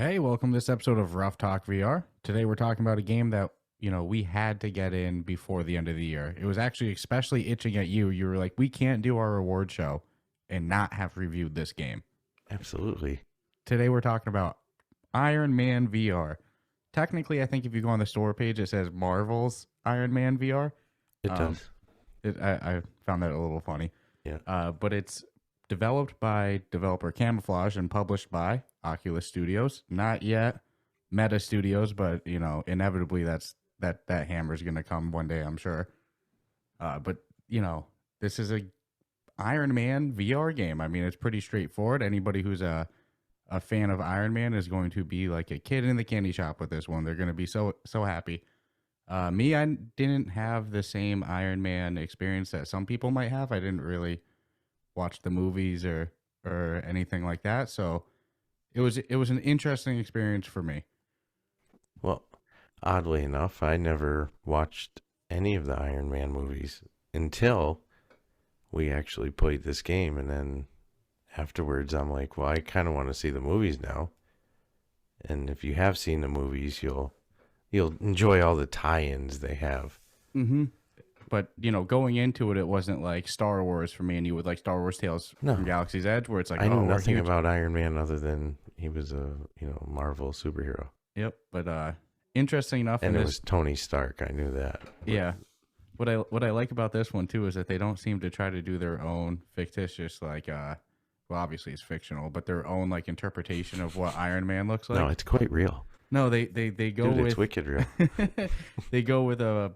Hey, welcome to this episode of Ruff Talk VR. Today we're talking about a game that, we had to get in before the end of the year. It was actually especially itching at you. You were like, we can't do our reward show and not have reviewed this game. Absolutely. Today we're talking about Iron Man VR. Technically, I think if you go on the store page, it says Marvel's Iron Man VR. It does. I found that a little funny. Yeah. But it's developed by developer Camouflaj and published by Oculus Studios. Not yet Meta Studios, but inevitably that hammer's gonna come one day, I'm sure. But this is a Iron Man VR game. I mean, it's pretty straightforward. Anybody who's a fan of Iron Man is going to be like a kid in the candy shop with this one. They're going to be so happy. Me, I didn't have the same Iron Man experience that some people might have. I didn't really watch the movies or anything like that. So it was an interesting experience for me. Well, oddly enough, I never watched any of the Iron Man movies until we actually played this game. And then afterwards, I'm like, well, I kind of want to see the movies now. And if you have seen the movies, you'll enjoy all the tie-ins they have. Mm-hmm. But, going into it, it wasn't like Star Wars for me, and you would like Star Wars Tales from Galaxy's Edge, where it's like, I knew nothing about Iron Man other than he was a, Marvel superhero. Yep. But interesting enough. And it was Tony Stark. I knew that. Yeah. What I like about this one, too, is that they don't seem to try to do their own fictitious, well, obviously it's fictional, but their own, interpretation of what Iron Man looks like. No, it's quite real. No, they go Dude, with... it's wicked real. They go with a...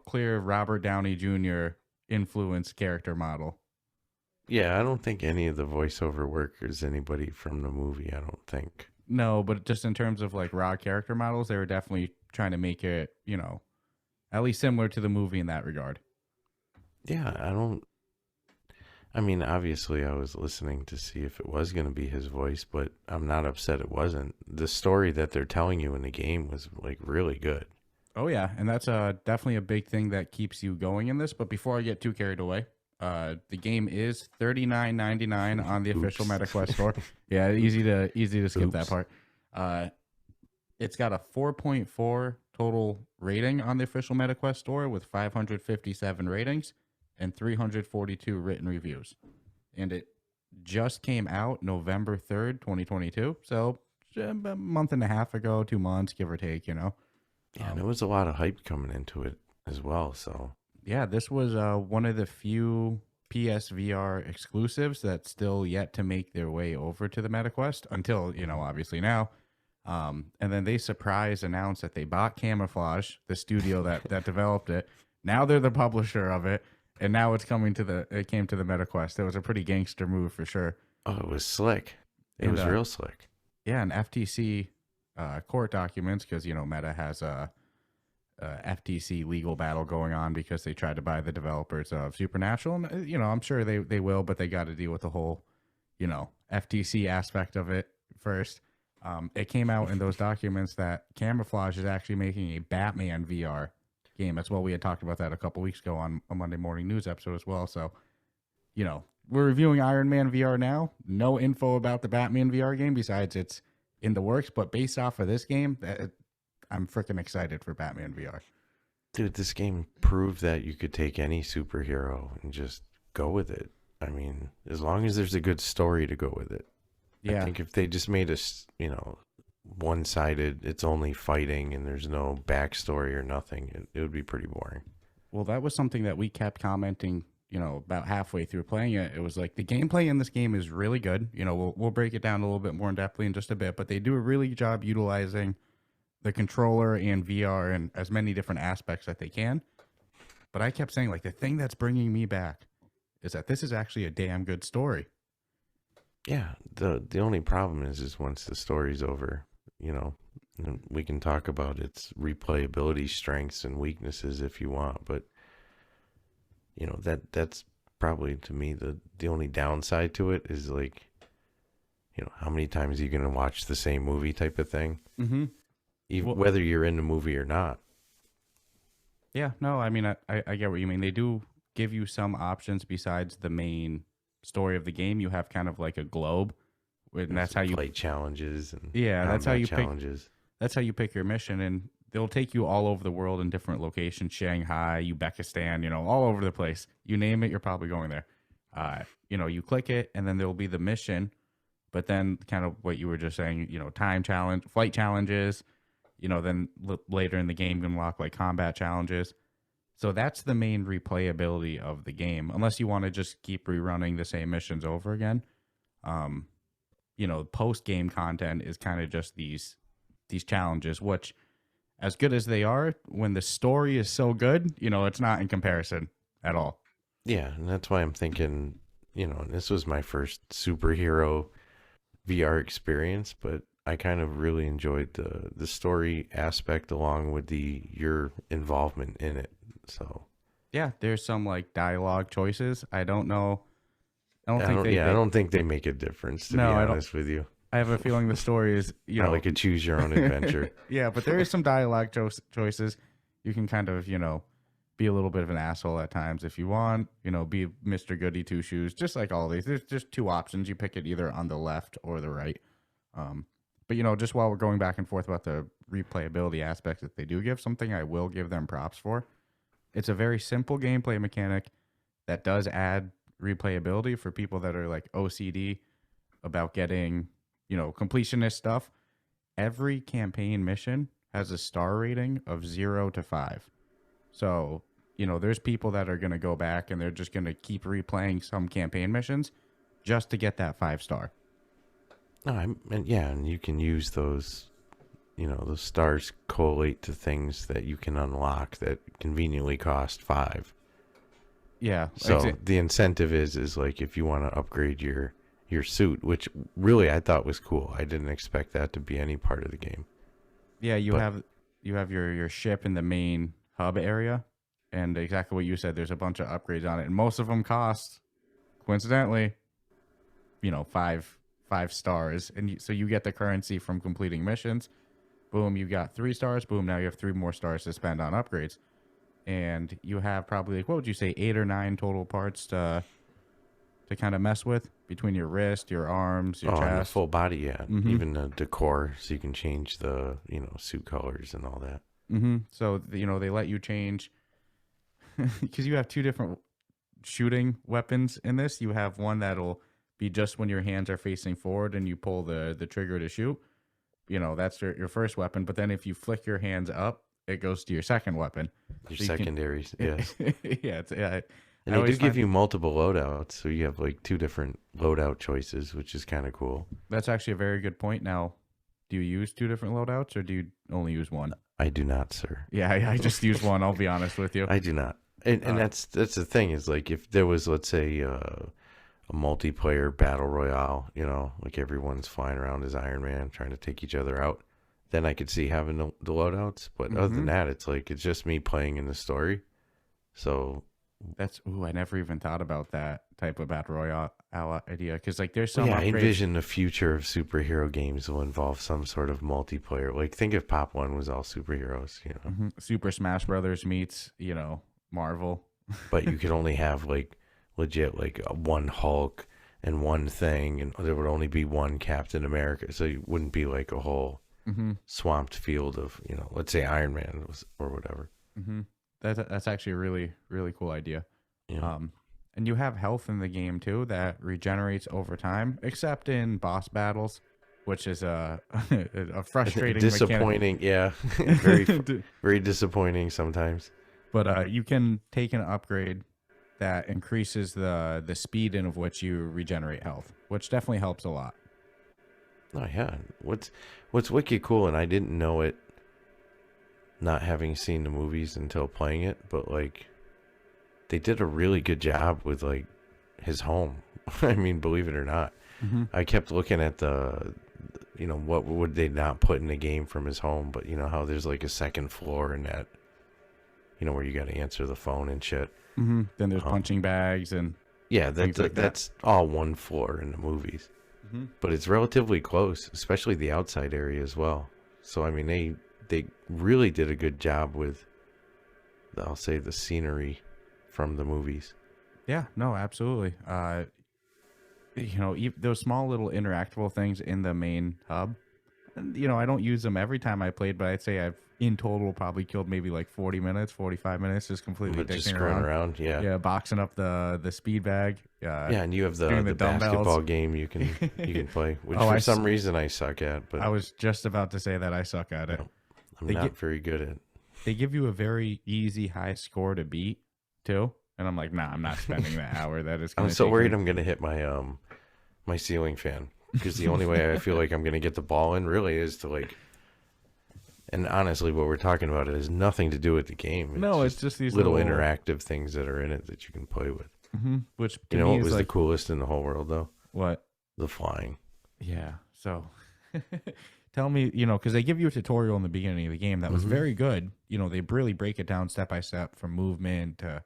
clear Robert Downey Jr. influence character model. Yeah, I don't think any of the voiceover work is anybody from the movie, I don't think. No, but just in terms of raw character models, they were definitely trying to make it, at least similar to the movie in that regard. Yeah, I mean, obviously I was listening to see if it was going to be his voice, but I'm not upset it wasn't. The story that they're telling you in the game was really good. Oh, yeah. And that's definitely a big thing that keeps you going in this. But before I get too carried away, the game is $39.99 on the official MetaQuest store. Yeah, easy to skip that part. It's got a 4.4 total rating on the official MetaQuest store with 557 ratings and 342 written reviews. And it just came out November 3rd, 2022. So a month and a half ago, 2 months, give or take, Yeah, and there was a lot of hype coming into it as well. So yeah, this was one of the few PSVR exclusives that's still yet to make their way over to the MetaQuest until, obviously now. And then they announced that they bought Camouflaj, the studio that developed it. Now they're the publisher of it, and now it came to the MetaQuest. It was a pretty gangster move for sure. Oh, it was slick. It was real slick. Yeah, and FTC court documents, because Meta has a FTC legal battle going on because they tried to buy the developers of Supernatural, and I'm sure they will, but they got to deal with the whole FTC aspect of it first. It came out in those documents that Camouflaj is actually making a Batman VR game as well. We had talked about that a couple weeks ago on a Monday Morning News episode as well. So we're reviewing Iron Man VR now. No info about the Batman VR game besides it's in the works, but based off of this game, I'm freaking excited for Batman VR. Dude, this game proved that you could take any superhero and just go with it. I mean, as long as there's a good story to go with it. Yeah. I think if they just made us, one-sided, it's only fighting and there's no backstory or nothing, it would be pretty boring. Well, that was something that we kept commenting about halfway through playing it. It was like the gameplay in this game is really good. We'll break it down a little bit more in depthly in just a bit, but they do a really good job utilizing the controller and VR and as many different aspects that they can. But I kept saying the thing that's bringing me back is that this is actually a damn good story. Yeah, the only problem is once the story's over, we can talk about its replayability strengths and weaknesses if you want, but that's probably to me the only downside to it is how many times are you going to watch the same movie type of thing, even whether you're in the movie or not. Yeah, no, I mean I get what you mean. They do give you some options besides the main story of the game. You have kind of like a globe and that's how you play challenges and that's how you challenges. That's how you pick your mission, and they'll take you all over the world in different locations: Shanghai, Uzbekistan, all over the place. You name it, you're probably going there. You click it, and then there'll be the mission. But then, kind of what you were just saying, time challenge, flight challenges. Then later in the game, you can unlock like combat challenges. So that's the main replayability of the game, unless you want to just keep rerunning the same missions over again. Post game content is kind of just these challenges, which, as good as they are, when the story is so good, it's not in comparison at all. Yeah, and that's why I'm thinking, this was my first superhero VR experience, but I kind of really enjoyed the story aspect along with your involvement in it. So yeah, there's some like dialogue choices. I don't know. I don't think they make a difference, to be honest with you. I have a feeling the story is, not like a choose your own adventure. Yeah, but there is some dialogue choices. You can kind of, be a little bit of an asshole at times if you want, be Mr. Goody Two Shoes, just like all these. There's just two options. You pick it either on the left or the right. But, just while we're going back and forth about the replayability aspects that they do give, something I will give them props for. It's a very simple gameplay mechanic that does add replayability for people that are like OCD about getting, completionist stuff. Every campaign mission has a star rating of 0 to 5. So, there's people that are going to go back and they're just going to keep replaying some campaign missions just to get that 5-star. And you can use those, those stars collate to things that you can unlock that conveniently cost 5. Yeah. So the incentive is like if you want to upgrade your suit, which really I thought was cool. I didn't expect that to be any part of the game. Yeah, you have your ship in the main hub area, and exactly what you said, there's a bunch of upgrades on it, and most of them cost, coincidentally, 5 stars, and so you get the currency from completing missions. Boom, you got 3 stars. Boom, now you have 3 more stars to spend on upgrades, and you have probably, like, what would you say, 8 or 9 total parts to kind of mess with between your wrist, your arms, your chest. And the full body, yeah. Mm-hmm. Even the decor, so you can change the suit colors and all that. Mm-hmm. So they let you change because you have 2 different shooting weapons in this. You have one that'll be just when your hands are facing forward and you pull the trigger to shoot. That's your first weapon. But then if you flick your hands up, it goes to your second weapon. Your secondaries, yes. Yeah. And they do give you multiple loadouts, so you have like 2 different loadout choices, which is kind of cool. That's actually a very good point. Now, do you use 2 different loadouts, or do you only use one? I do not, sir. Yeah, I just use one. I'll be honest with you. I do not. And that's the thing is, like, if there was, let's say, a multiplayer battle royale, like everyone's flying around as Iron Man trying to take each other out, then I could see having the loadouts. But other than that, it's like it's just me playing in the story. So I never even thought about that type of battle royale idea, because like there's some. Yeah, I envision the future of superhero games will involve some sort of multiplayer. Like, think if Pop 1 was all superheroes, Super Smash Brothers meets Marvel. But you could only have like legit like one Hulk and one thing, and there would only be one Captain America, so you wouldn't be like a whole swamped field of let's say Iron Man or whatever. That's actually a really, really cool idea. Yeah. And you have health in the game too that regenerates over time, except in boss battles, which is a frustrating, disappointing. Mechanic. Yeah, very very disappointing sometimes. But you can take an upgrade that increases the speed in of which you regenerate health, which definitely helps a lot. Oh yeah, what's wicked cool, and I didn't know it, not having seen the movies until playing it, but like they did a really good job with like his home. I mean, believe it or not, I kept looking at what would they not put in the game from his home, but how there's like a second floor in that, where you got to answer the phone and shit. Then there's punching bags and that's all one floor in the movies, but it's relatively close, especially the outside area as well. So I mean, they really did a good job with, I'll say, the scenery from the movies. Yeah, no, absolutely. those small little interactable things in the main hub. And, I don't use them every time I played, but I'd say I've in total probably killed maybe like 40 minutes, 45 minutes, just completely But just dicking screwing around. around, yeah. Yeah, boxing up the speed bag. Yeah, and you have doing the basketball dumbbells. game you can play, which Oh, for some reason I suck at. But I was just about to say that I suck at it. I'm not very good at. They give you a very easy high score to beat too, and I'm like, nah, I'm not spending that hour. That is. I'm so worried I'm gonna hit my my ceiling fan, because the only way I feel like I'm gonna get the ball in really is to like. And honestly, what we're talking about has nothing to do with the game. It's just these little interactive things that are in it that you can play with. Which you know what was the coolest in the whole world though? What? The flying. Yeah. So tell me, because they give you a tutorial in the beginning of the game that was very good. They really break it down step by step from movement to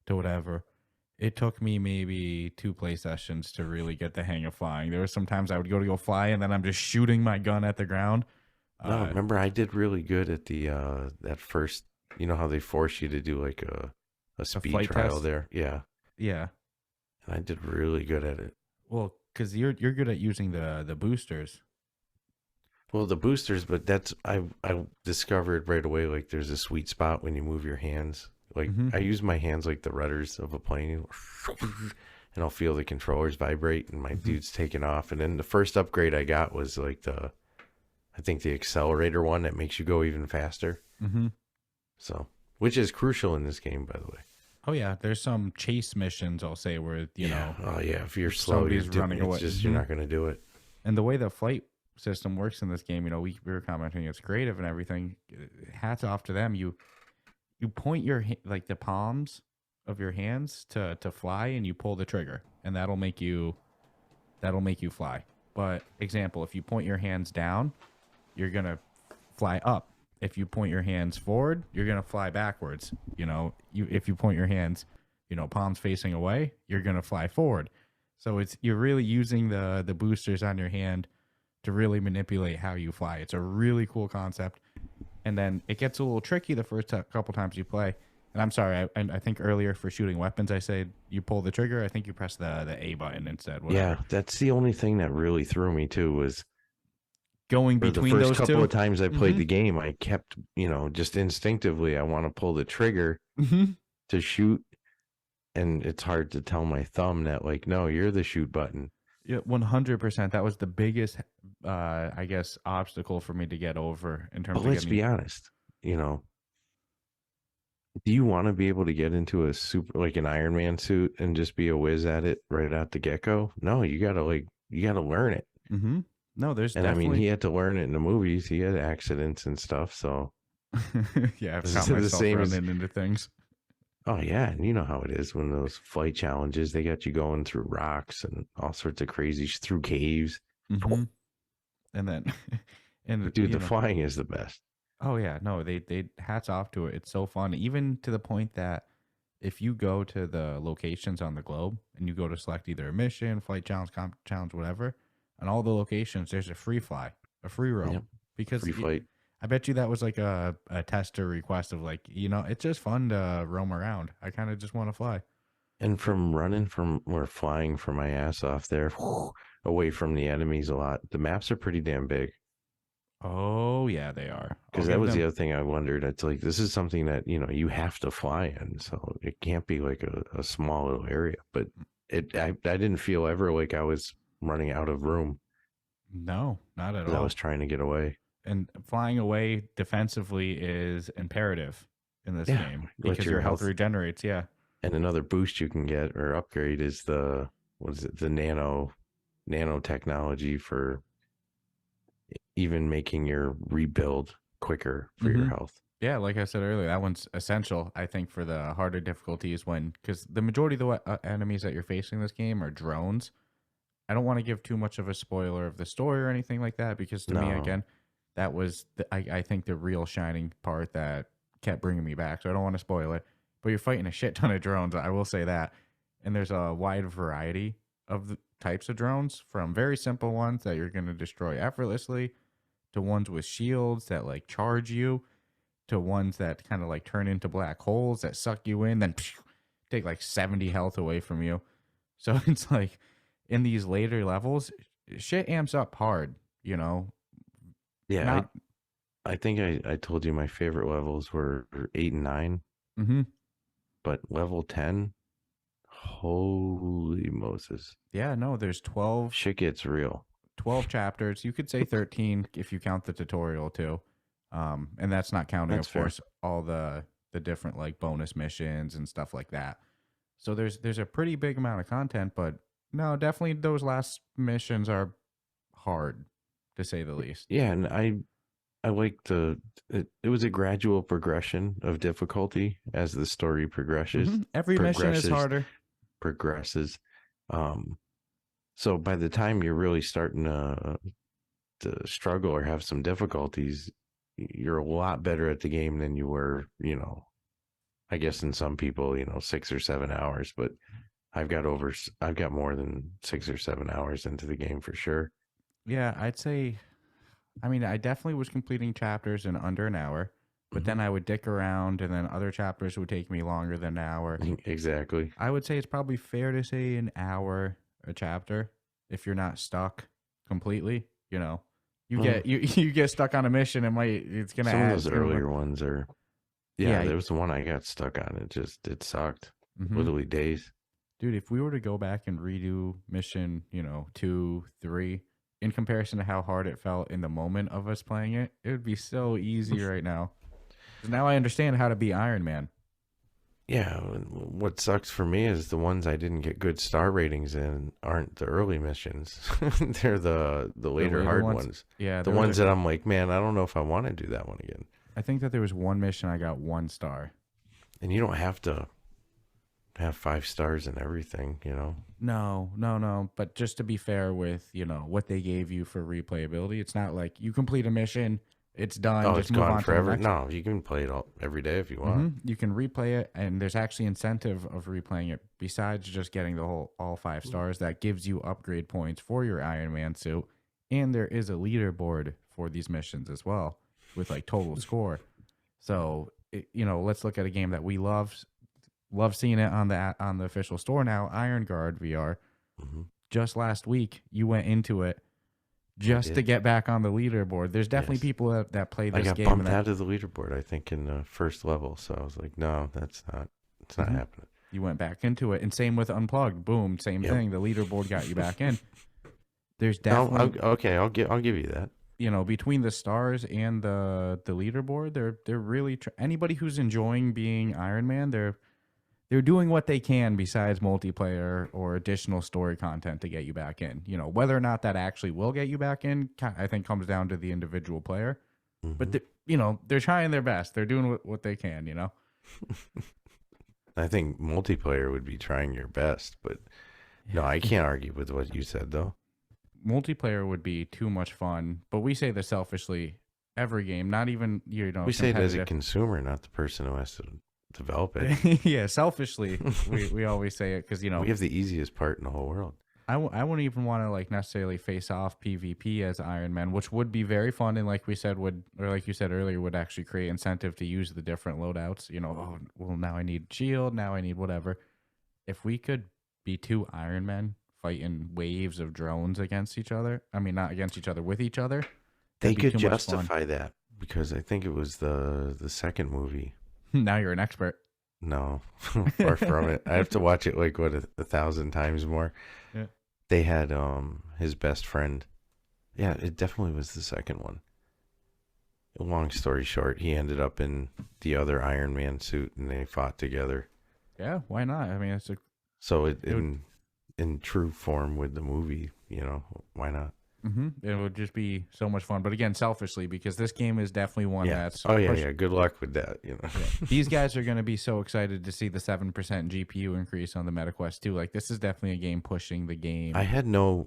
whatever. It took me maybe 2 play sessions to really get the hang of flying. There were some times I would go fly and then I'm just shooting my gun at the ground. No, remember I did really good at the that first. You know how they force you to do like a speed trial test? There, yeah. And I did really good at it. Well, because you're good at using the boosters. Well, the boosters, but that's I discovered right away. Like, there's a sweet spot when you move your hands. Like, I use my hands like the rudders of a plane, and I'll feel the controllers vibrate, and my dude's taking off. And then the first upgrade I got was like I think the accelerator one that makes you go even faster. So, which is crucial in this game, by the way. Oh yeah, there's some chase missions I'll say where oh yeah, if you're slow, you're running away. You're not going to do it. And the way the flight system works in this game, we were commenting it's creative and everything. Hats off to them. You point your like the palms of your hands to fly, and you pull the trigger, and that'll make you fly. But example, if you point your hands down, you're gonna fly up. If you point your hands forward, you're gonna fly backwards. If you point your hands, palms facing away, you're gonna fly forward. So you're really using the boosters on your hand to really manipulate how you fly. It's a really cool concept. And then it gets a little tricky the first couple times you play. And I'm sorry, I think earlier for shooting weapons, I said you pull the trigger. I think you press the A button instead. Whatever. Yeah, that's the only thing that really threw me too was going between the first couple of times I played the game. I kept, just instinctively, I want to pull the trigger to shoot, and it's hard to tell my thumb that like, no, you're the shoot button. Yeah, 100%. That was the biggest, I guess, obstacle for me to get over in terms. But let's be honest, do you want to be able to get into a super like an Iron Man suit and just be a whiz at it right out the get go? No, you gotta learn it. No, there's and definitely... I mean, he had to learn it in the movies. He had accidents and stuff. So yeah, I've caught myself running into things. Oh yeah, and you know how it is when those flight challenges, they got you going through rocks and all sorts of crazy through caves. And then, dude, the flying is the best. Oh yeah, no, they hats off to it. It's so fun, even to the point that if you go to the locations on the globe and you go to select either a mission, flight challenge, challenge, whatever, on all the locations there's a free fly, a free roam, because free flight. I bet you that was like a tester request of like, it's just fun to roam around. I kind of just want to fly. And flying for my ass off there, away from the enemies a lot. The maps are pretty damn big. Oh yeah, they are. Because that was the other thing I wondered. It's like, this is something that, you have to fly in. So it can't be like a small little area. But I didn't feel ever like I was running out of room. No, not at all. I was trying to get away. And flying away defensively is imperative in this game because your health regenerates. Yeah. And another boost you can get or upgrade is the nanotechnology for even making your rebuild quicker for your health. Yeah, like I said earlier, that one's essential, I think, for the harder difficulties because the majority of the enemies that you're facing in this game are drones. I don't want to give too much of a spoiler of the story or anything like that because to me, again, that was, I think, the real shining part that kept bringing me back. So I don't want to spoil it. But you're fighting a shit ton of drones, I will say that. And there's a wide variety of the types of drones, from very simple ones that you're going to destroy effortlessly to ones with shields that like charge you to ones that kind of like turn into black holes that suck you in, then take like 70 health away from you. So it's like, in these later levels, shit amps up hard, Yeah, Not I think I told you my favorite levels were 8 and 9, mhm. but level 10, holy Moses. Yeah, no, there's 12 Shit gets real. 12 chapters. You could say 13 if you count the tutorial too. And that's not counting, That's of fair. course, all the different like bonus missions and stuff like that. So there's a pretty big amount of content, but no, definitely those last missions are hard to say the least. Yeah, and I like it was a gradual progression of difficulty as the story Every mission is progresses, harder. progresses. Um, so by the time you're really starting to struggle or have some difficulties, you're a lot better at the game than you were, I guess in some people, 6 or 7 hours, but I've got more than 6 or 7 hours into the game for sure. Yeah, I'd say I mean, I definitely was completing chapters in under an hour, but Hmm. then I would dick around and then other chapters would take me longer than an hour. Exactly. I would say it's probably fair to say an hour a chapter if you're not stuck completely, You Well, get you get stuck on a mission, it's gonna some of add those it's gonna run. earlier ones are, yeah, Yeah. there was the one I got stuck on. It sucked. Hmm. Literally days. Dude, if we were to go back and redo mission, 2, 3, in comparison to how hard it felt in the moment of us playing it, it would be so easy right now. 'Cause now I understand how to be Iron Man. Yeah, what sucks for me is the ones I didn't get good star ratings in aren't the early missions. They're the later later hard ones, ones. yeah, The there was ones that I'm like, man, I don't know if I want to do that one again. I think that there was one mission I got 1 star. And you don't have to have 5 stars and everything. No. But just to be fair with, what they gave you for replayability, it's not like you complete a mission, it's done, Oh, just it's move gone on to the forever. next. No, you can play it all every day if you want. You can replay it, and there's actually incentive of replaying it besides just getting the whole all 5 stars. That gives you upgrade points for your Iron Man suit, and there is a leaderboard for these missions as well with like total score. So let's look at a game that we love seeing it on the official store now, Iron Guard VR. Hmm. Just last week, you went into it just to get back on the leaderboard. There's definitely Yes. people that play I this got game bumped out of the leaderboard, I think, in the first level. So I was like, no, it's not happening. you went back into it, and same with Unplugged. Boom, same Yep. thing. The leaderboard got you back in. There's No, definitely okay, I'll give you that. between the stars and the leaderboard, they're really anybody who's enjoying being Iron Man, they're doing what they can besides multiplayer or additional story content to get you back in. Whether or not that actually will get you back in, I think comes down to the individual player. Hmm. But they're trying their best. They're doing what they can. I think multiplayer would be trying your best, but no, I can't argue with what you said though. Multiplayer would be too much fun. But we say this selfishly every game, not even We say it as a competitive. consumer, not the person who has to develop it. Yeah, selfishly, we always say it because We have the easiest part in the whole world. I wouldn't even want to like necessarily face off PvP as Iron Man, which would be very fun and like we said like you said earlier, would actually create incentive to use the different loadouts. Oh, well, now I need shield, now I need whatever. If we could be 2 Iron Men fighting waves of drones against each other, I mean not against each other, with each other, They that'd be could too much fun. justify that because I think it was the second movie. Now you're an expert. No, far from it. I have to watch it like what 1,000 times more. Yeah. They had his best friend. Yeah, it definitely was the second one. Long story short, he ended up in the other Iron Man suit and they fought together. Yeah, why not? I mean, So would- in true form with the movie, why not? it would just be so much fun. But again, selfishly, because this game is definitely one Yeah. that's Oh yeah, push- yeah. Good luck with that. These guys are going to be so excited to see the 7% GPU increase on the MetaQuest 2. Like, this is definitely a game pushing the game. I had no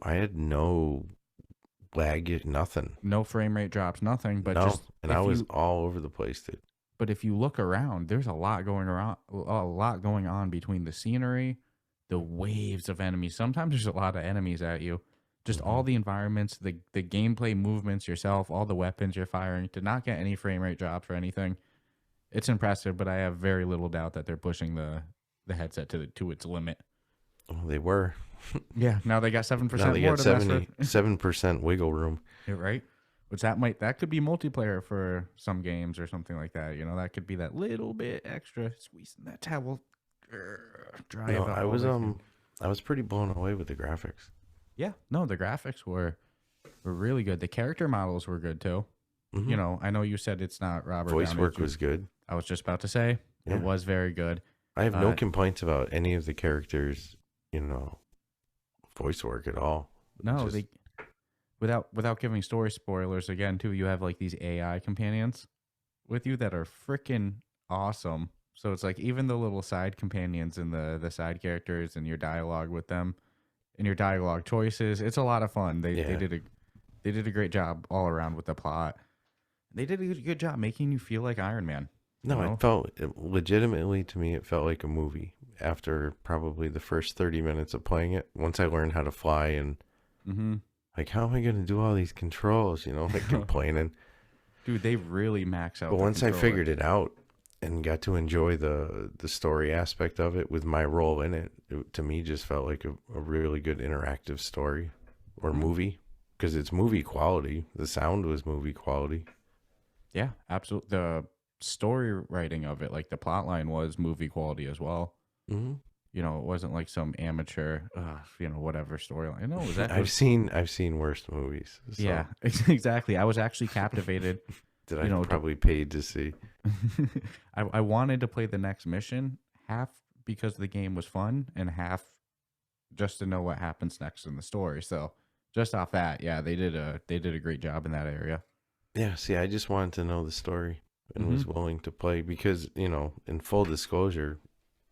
lag, nothing. No frame rate drops, nothing. But No, just and if I was you, all over the place, dude. but if you look around, there's a lot going on between the scenery, the waves of enemies. Sometimes there's a lot of enemies at you. Just all the environments, the gameplay movements yourself, all the weapons you're firing, to not get any frame rate drops or anything. It's impressive, but I have very little doubt that they're pushing the headset to its limit. Oh, they were. Yeah, now they got 7% Now they more got to mess with. 77% wiggle room. Yeah, right? Which that could be multiplayer for some games or something like that. You know, that could be that little bit extra squeezing that towel, dry No, it up all they can. I was pretty blown away with the graphics. Yeah, no, the graphics were really good. The character models were good too. You Hmm. know, I know you said it's not Robert Voice Downey work Jr. was good. I was just about to say it Yeah. was very good. I have no Uh, complaints about any of the characters, you know, voice work at all. no, Just, they without giving story spoilers again too. You have like these AI companions with you that are freaking awesome. So it's like even the little side companions and the side characters and your dialogue with them and your dialogue choices. It's a lot of fun. yeah. They did a great job all around with the plot. They did a good job making you feel like Iron Man. You No, know? legitimately to me, it felt like a movie after probably the first 30 minutes of playing it. Once I learned how to fly and Mm-hmm. like, how am I going to do all these controls, you know, like complaining. Dude, they really max out. But the once I controller. figured it out and got to enjoy the story aspect of it with my role in it, it to me just felt like a really good interactive story or movie because it's movie quality. The sound was movie quality. Yeah, absolutely. The story writing of it, like the plot line, was movie quality as well. Hmm. You know, it wasn't like some amateur, whatever storyline. No, was that? I've seen worse movies. So Yeah, exactly. I was actually captivated. that You I know, probably paid to see. I wanted to play the next mission, half because the game was fun, and half just to know what happens next in the story. So just off that, yeah, they did a great job in that area. Yeah, see, I just wanted to know the story and Hmm. was willing to play because, you know, in full disclosure,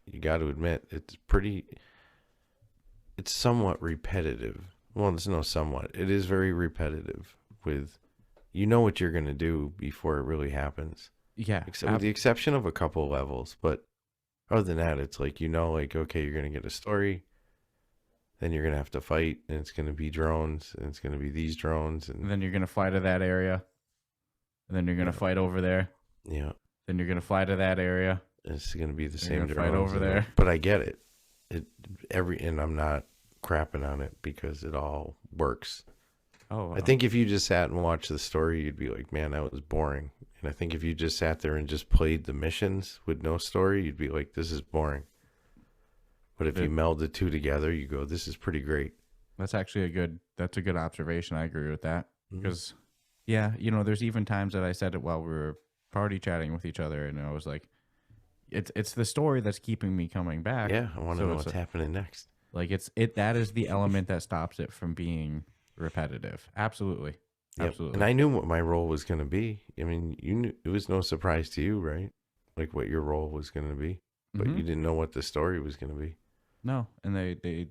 you got to admit it's somewhat repetitive. Well, it's no somewhat. It is very repetitive with you know what you're going to do before it really happens. Yeah, Except with the exception of a couple levels, but other than that, it's like you know like okay, you're going to get a story, then you're going to have to fight and it's going to be drones and it's going to be these drones and and then you're gonna fly to that area, and then you're gonna yeah, fight over there. yeah, Then you're gonna fly to that area. it's going to be the You're same gonna fight drones over there. but I get it. And I'm not crapping on it because it all works. Oh, I think if you just sat and watched the story, you'd be like, man, that was boring. And I think if you just sat there and just played the missions with no story, you'd be like, this is boring. But if you meld the two together, you go, this is pretty great. that's actually that's a good observation. I agree with that Mhm. because, yeah, you know, there's even times that I said it while we were party chatting with each other, and I was like, it's the story that's keeping me coming back. Yeah, I want to So know it's what's happening next. like that is the element that stops it from being repetitive. Absolutely, Yep. absolutely. And I knew what my role was going to be. I mean, you knew it was no surprise to you, right? Like what your role was going to be, but Mhm. you didn't know what the story was going to be. No, and they,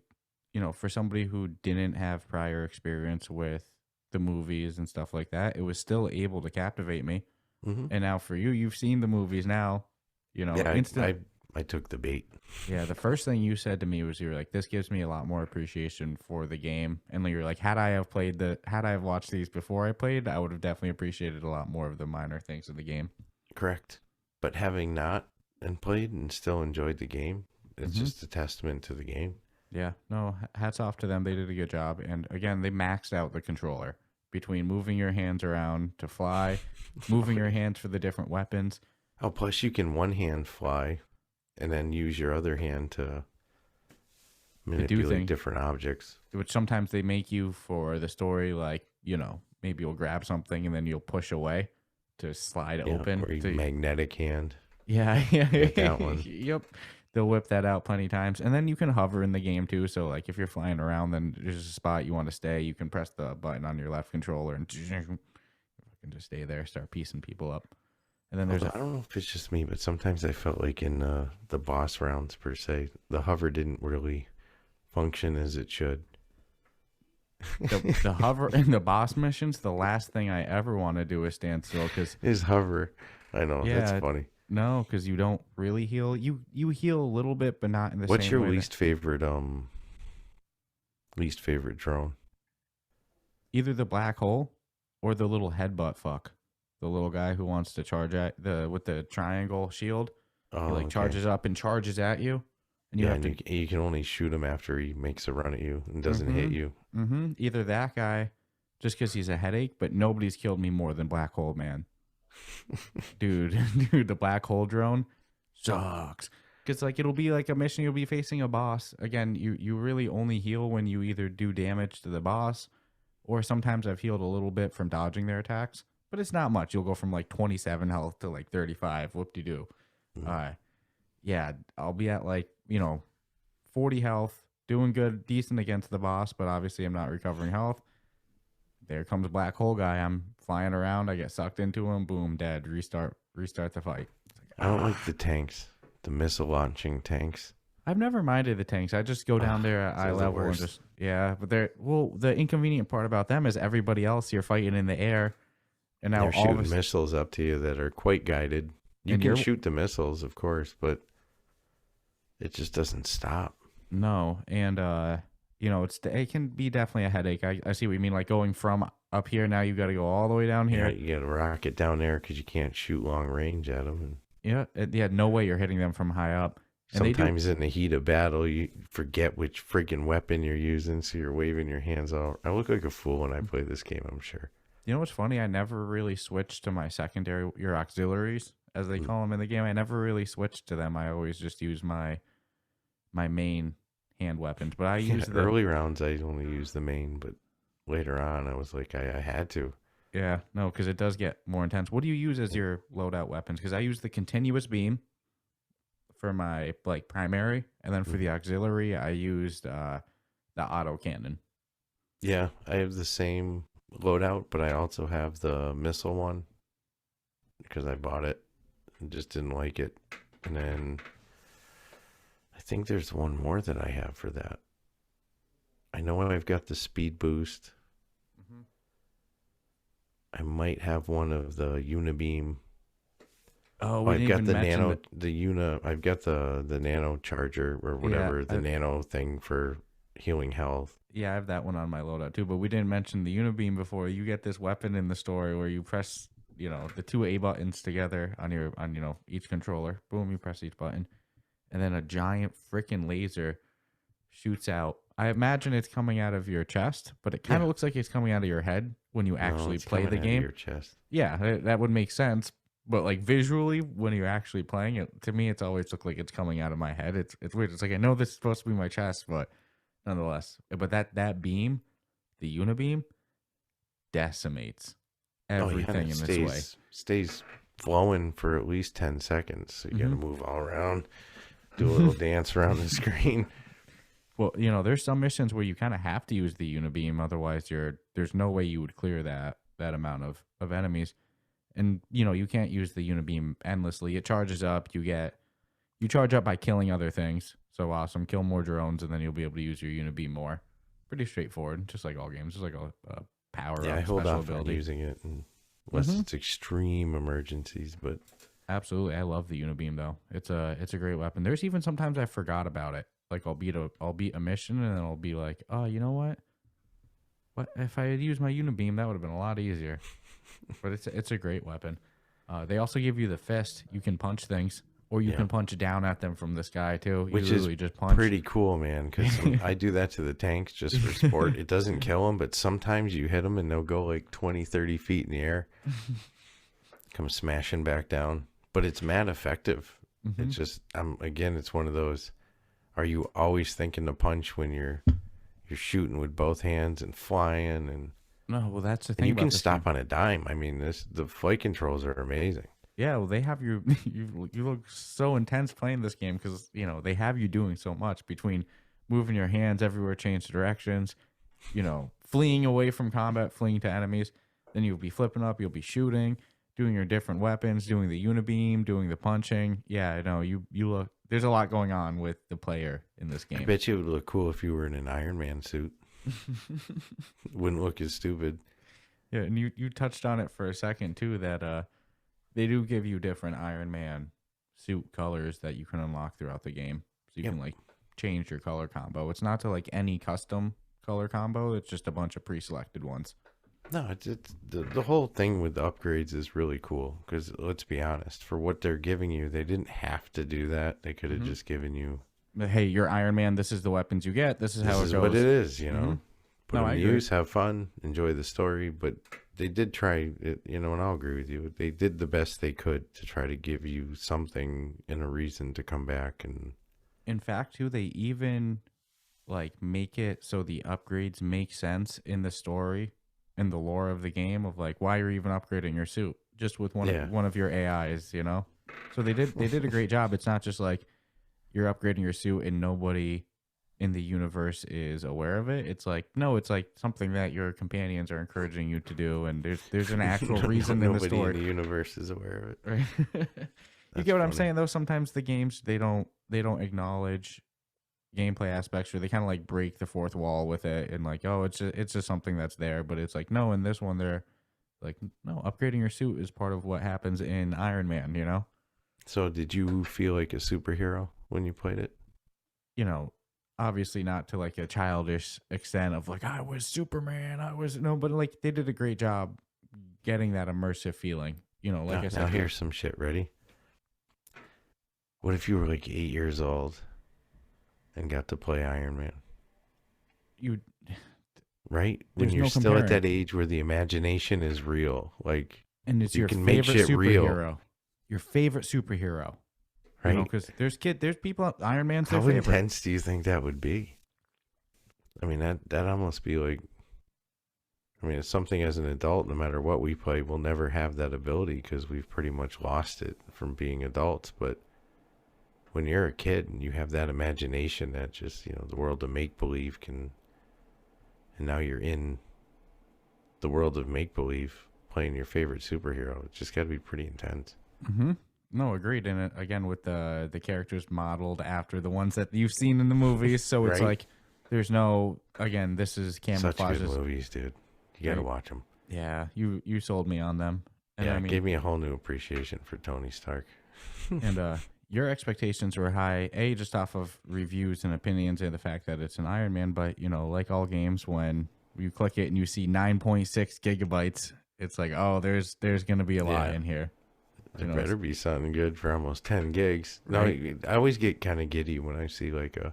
you know, for somebody who didn't have prior experience with the movies and stuff like that, it was still able to captivate me. Hmm. And now for you, you've seen the movies now, you know, Yeah, instant. I took the bait. Yeah, the first thing you said to me was you were like, "This gives me a lot more appreciation for the game." And you're like, "Had I have watched these before I played, I would have definitely appreciated a lot more of the minor things in the game." Correct. But having not and played and still enjoyed the game, it's Mhm. just a testament to the game. Yeah, no, hats off to them. They did a good job. And again, they maxed out the controller between moving your hands around to fly, moving your hands for the different weapons. Oh, plus you can one hand fly and then use your other hand to manipulate things. different objects. Which sometimes they make you for the story, like, you know, maybe you'll grab something and then you'll push away to slide Yeah, open. or your magnetic hand. Yeah, yeah. Like that one. Yep. They'll whip that out plenty of times. And then you can hover in the game too. So like if you're flying around, then there's a spot you want to stay, you can press the button on your left controller and you can just stay there, start piecing people up. And then there's Although I don't know if it's just me, but sometimes I felt like in the boss rounds per se, the hover didn't really function as it should. the hover in the boss missions. The last thing I ever want to do is stand still because Is hover. I know, yeah, that's funny. no, because you don't really heal. You heal a little bit, but not in the What's same your way. least favorite drone? Either the black hole or the little headbutt fuck, the little guy who wants to charge at with the triangle shield. Oh, He like okay. charges up and charges at you, and you have and to. you can only shoot him after he makes a run at you and doesn't hit you. Either that guy, just because he's a headache, but nobody's killed me more than Black Hole Man. Dude, the Black Hole drone sucks. Because like it'll be like a mission, you'll be facing a boss. Again, you really only heal when you either do damage to the boss, or sometimes I've healed a little bit from dodging their attacks, but it's not much. You'll go from like 27 health to like 35. Whoop-de-doo. Yeah, I'll be at like, 40 health, doing good, decent against the boss, but obviously I'm not recovering health. There comes Black Hole guy. I'm flying around. I get sucked into him. Boom, dead. Restart the fight. I don't like the tanks, the missile launching tanks. I've never minded the tanks. I just go down there at eye level and just but the inconvenient part about them is everybody else you're fighting in the air, and now they're shooting missiles up to you that are quite guided. You can shoot the missiles, of course, but it just doesn't stop. No, and it can be definitely a headache. I see what you mean. Like going from up here, now you got to go all the way down here. Yeah, you got to rocket down there because you can't shoot long range at them. No way you're hitting them from high up. And sometimes in the heat of battle, you forget which freaking weapon you're using, so you're waving your hands all. I look like a fool when I play this game, I'm sure. You know what's funny? I never really switched to my secondary, your auxiliaries, as they call them in the game. I never really switched to them. I always just use my main hand weapons. But I use early rounds. I only use the main, but later on, I was like, I had to. Yeah, no, because it does get more intense. What do you use as your loadout weapons? Because I use the continuous beam for my primary, and then for the auxiliary, I used the auto cannon. Yeah, I have the same loadout, but I also have the missile one because I bought it and just didn't like it. And then I think there's one more that I have for that. I know I've got the speed boost. I might have one of the unibeam. Oh, I've got the nano, I've got the nano charger or whatever, the nano thing for healing health. Yeah, I have that one on my loadout too, but we didn't mention the unibeam before. You get this weapon in the story where you press, the two A buttons together on each controller. Boom, you press each button, and then a giant freaking laser shoots out. I imagine it's coming out of your chest, but it kind of looks like it's coming out of your head when you actually play the game. Out of your chest. Yeah, that would make sense. But like visually, when you're actually playing it, to me, it's always looked like it's coming out of my head. It's weird. It's like I know this is supposed to be my chest, but nonetheless. But that beam, the unibeam, decimates everything in this way. Stays flowing for at least 10 seconds. So you got to move all around, do a little dance around the screen. Well, there's some missions where you kind of have to use the unibeam, otherwise there's no way you would clear that amount of enemies. And you can't use the unibeam endlessly. It charges up. You charge up by killing other things. So awesome, kill more drones, and then you'll be able to use your unibeam more. Pretty straightforward, just like all games. Just like a power up. Yeah, I hold off on using it unless it's extreme emergencies. But absolutely, I love the unibeam though. It's a great weapon. There's even sometimes I forgot about it. Like I'll beat a mission, and then I'll be like, oh, you know what? What if I had used my unibeam? That would have been a lot easier. But it's a great weapon. They also give you the fist. You can punch things, or you can punch down at them from the sky too. Which is just punch. Pretty cool, man. Because I do that to the tanks just for sport. It doesn't kill them, but sometimes you hit them and they'll go like 20, 30 feet in the air, come smashing back down. But it's mad effective. It's just again, it's one of those. Are you always thinking to punch when you're shooting with both hands and flying and? No, well, that's the thing. And you can stop on a dime. I mean, the flight controls are amazing. Yeah, well, they have you. You look so intense playing this game because they have you doing so much between moving your hands everywhere, change directions, fleeing away from combat, fleeing to enemies. Then you'll be flipping up. You'll be shooting, doing your different weapons, doing the unibeam, doing the punching. Yeah, I know you look. There's a lot going on with the player in this game. I bet you it would look cool if you were in an Iron Man suit. Wouldn't look as stupid. Yeah, and you touched on it for a second too, that they do give you different Iron Man suit colors that you can unlock throughout the game. So you can change your color combo. It's not to any custom color combo, it's just a bunch of pre-selected ones. No, it's the whole thing with the upgrades is really cool because let's be honest, for what they're giving you, they didn't have to do that. They could have just given you hey, you're Iron Man. This is the weapons you get. This is how This it is goes. what it is, you know. Mm-hmm. Put No, them I to agree. use, have fun, enjoy the story. But they did try it, you know, and I'll agree with you. They did the best they could to try to give you something and a reason to come back. And In fact, too, they even like make it so the upgrades make sense in the story and the lore of the game of like why you're even upgrading your suit just with one of your AIs, you know. So they did a great job. It's not just like you're upgrading your suit and nobody in the universe is aware of it. It's like no, it's like something that your companions are encouraging you to do, and there's an actual reason in the nobody story. in the universe is aware of it. Right? You That's get what I'm funny. saying though? Sometimes the games they don't acknowledge gameplay aspects, or they kind of like break the fourth wall with it, and like, oh, it's just something that's there. But it's like, no, in this one, they're like, no, upgrading your suit is part of what happens in Iron Man. You know, So, did you feel like a superhero when you played it? you know, obviously not to like a childish extent of like I was Superman, I was no, but like they did a great job getting that immersive feeling. You know, like I Now said, here's some shit. Ready? What if you were like 8 years old and got to play Iron Man? you Right? When there's you're no still at comparing. that age where the imagination is real. Like, And it's you your can make favorite shit real. superhero. Your favorite superhero. You know, Right? because there's people. Iron Man's their How favorite. intense do you think that would be? I mean, that almost be like, I mean, it's something as an adult, no matter what we play, we'll never have that ability because we've pretty much lost it from being adults. But when you're a kid and you have that imagination that just, you know, the world of make-believe can, and now you're in the world of make-believe playing your favorite superhero, it's just got to be pretty intense. Mm-hmm. No, agreed. And again, with the characters modeled after the ones that you've seen in the movies, so it's Right. like there's no. Again, this is Such Camouflaj. good movies, dude. You got to Right. watch them. Yeah, you sold me on them, and Yeah, I it mean, gave me a whole new appreciation for Tony Stark. and your expectations were high. Just off of reviews and opinions and the fact that it's an Iron Man, but you know, like all games, when you click it and you see 9.6 gigabytes, it's like, oh, there's gonna be a lot Yeah. in here. There You know, better be something good for almost 10 gigs. Right. No, I always get kind of giddy when I see like a,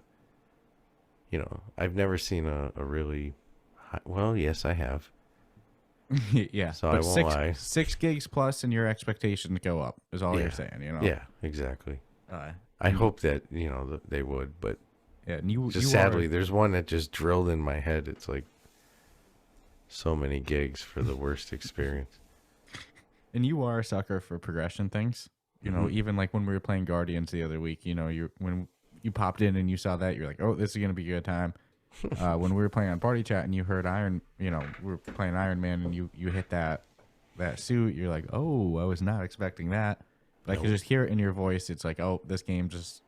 you know, I've never seen a really high, well, yes, I have. yeah. So but I won't lie. 6 gigs plus, and your expectations go up. Is all Yeah. you're saying. You know. Yeah, exactly. Uh, I hope that, you know, they would, but yeah. And you just you sadly, are, there's one that just drilled in my head. It's like so many gigs for the worst experience. and you are a sucker for progression things. You know, Mhm. even like when we were playing Guardians the other week. You know, when you popped in and you saw that, you're like, oh, this is gonna be a good time. When we were playing on Party Chat and you heard we were playing Iron Man and you hit that suit, you're like, oh, I was not expecting that. But I could Nope. just hear it in your voice. It's like, oh, this game just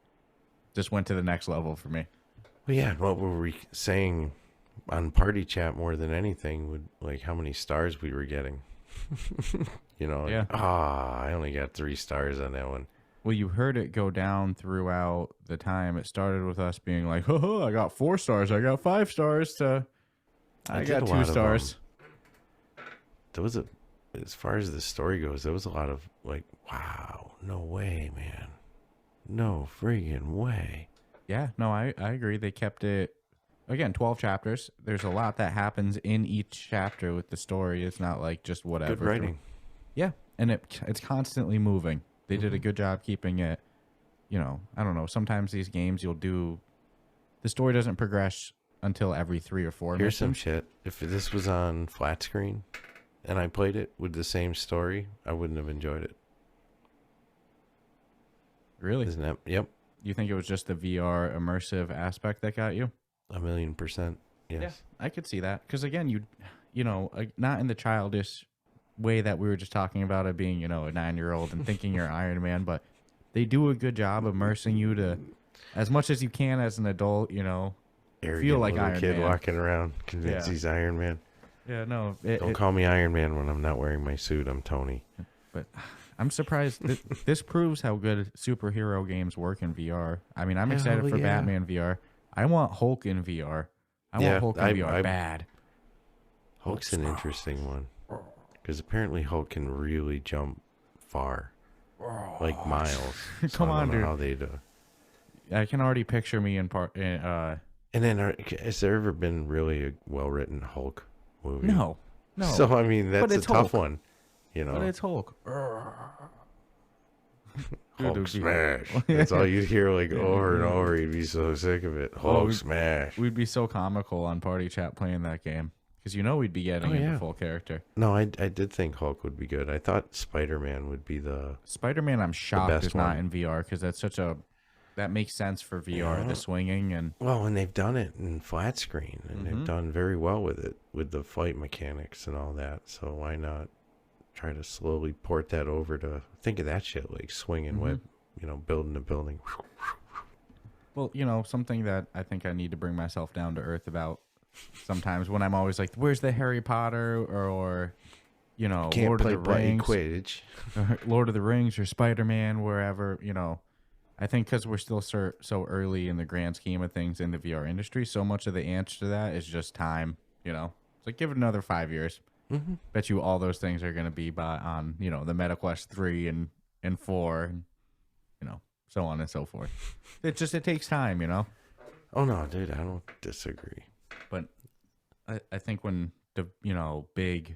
went to the next level for me. Well, yeah, what were we saying on Party Chat more than anything would like how many stars we were getting. You know, like, Yeah. I only got 3 stars on that one. Well, you heard it go down throughout the time. It started with us being like, oh, I got 4 stars. I got 5 stars. I did got a 2 lot of, stars. There was as far as the story goes, there was a lot of like, wow, no way, man. No friggin' way. Yeah, no, I agree. They kept it, again, 12 chapters. There's a lot that happens in each chapter with the story. It's not like just whatever. Good writing. Yeah, and it's constantly moving. They did a Mm-hmm. good job keeping it, you know, I don't know. Sometimes these games the story doesn't progress until every 3 or 4 Here's some missions. shit. If this was on flat screen and I played it with the same story, I wouldn't have enjoyed it. Really? Isn't that? Yep. You think it was just the VR immersive aspect that got you? 1,000,000%. Yes. Yeah, I could see that. Because again, you know, not in the childish way that we were just talking about it being, you know, a 9-year-old and thinking you're Iron Man, but they do a good job immersing you to as much as you can as an adult, you know. Arrogant like little Iron kid Man. walking around convinced Yeah. he's Iron Man. Yeah, no. Don't call me Iron Man when I'm not wearing my suit. I'm Tony. But I'm surprised this proves how good superhero games work in VR. I mean, I'm excited Hell for yeah. Batman VR. I want Hulk in VR. I Yeah, want Hulk in VR I- bad. Hulk's an interesting one. Because apparently Hulk can really jump far. Like miles. So Come I on, don't know dude. how they do. I can already picture me in part. And then, has there ever been really a well-written Hulk movie? No. So I mean, that's a tough one. You know, but it's Hulk. Hulk smash. That's all you'd hear like over and over. You'd be so sick of it. Hulk smash. We'd be so comical on Party Chat playing that game because we'd be getting into full character. No, I did think Hulk would be good. I thought Spider-Man would be the Spider-Man. I'm shocked is not in VR because that's that makes sense for VR, the swinging and and they've done it in flat screen and they've done very well with it with the fight mechanics and all that. So why not try to slowly port that over to think of that shit like swinging with building a building. Well, something that I think I need to bring myself down to earth about sometimes when I'm always like, where's the Harry Potter or Can't Lord play of the Rings, Quidditch. Lord of the Rings or Spider-Man, wherever, I think because we're still so early in the grand scheme of things in the VR industry, so much of the answer to that is just time, It's like, give it another 5 years. Bet you all those things are going to be on, the MetaQuest 3 and 4 and, so on and so forth. It takes time, Oh, no, dude, I don't disagree. But I think when the, big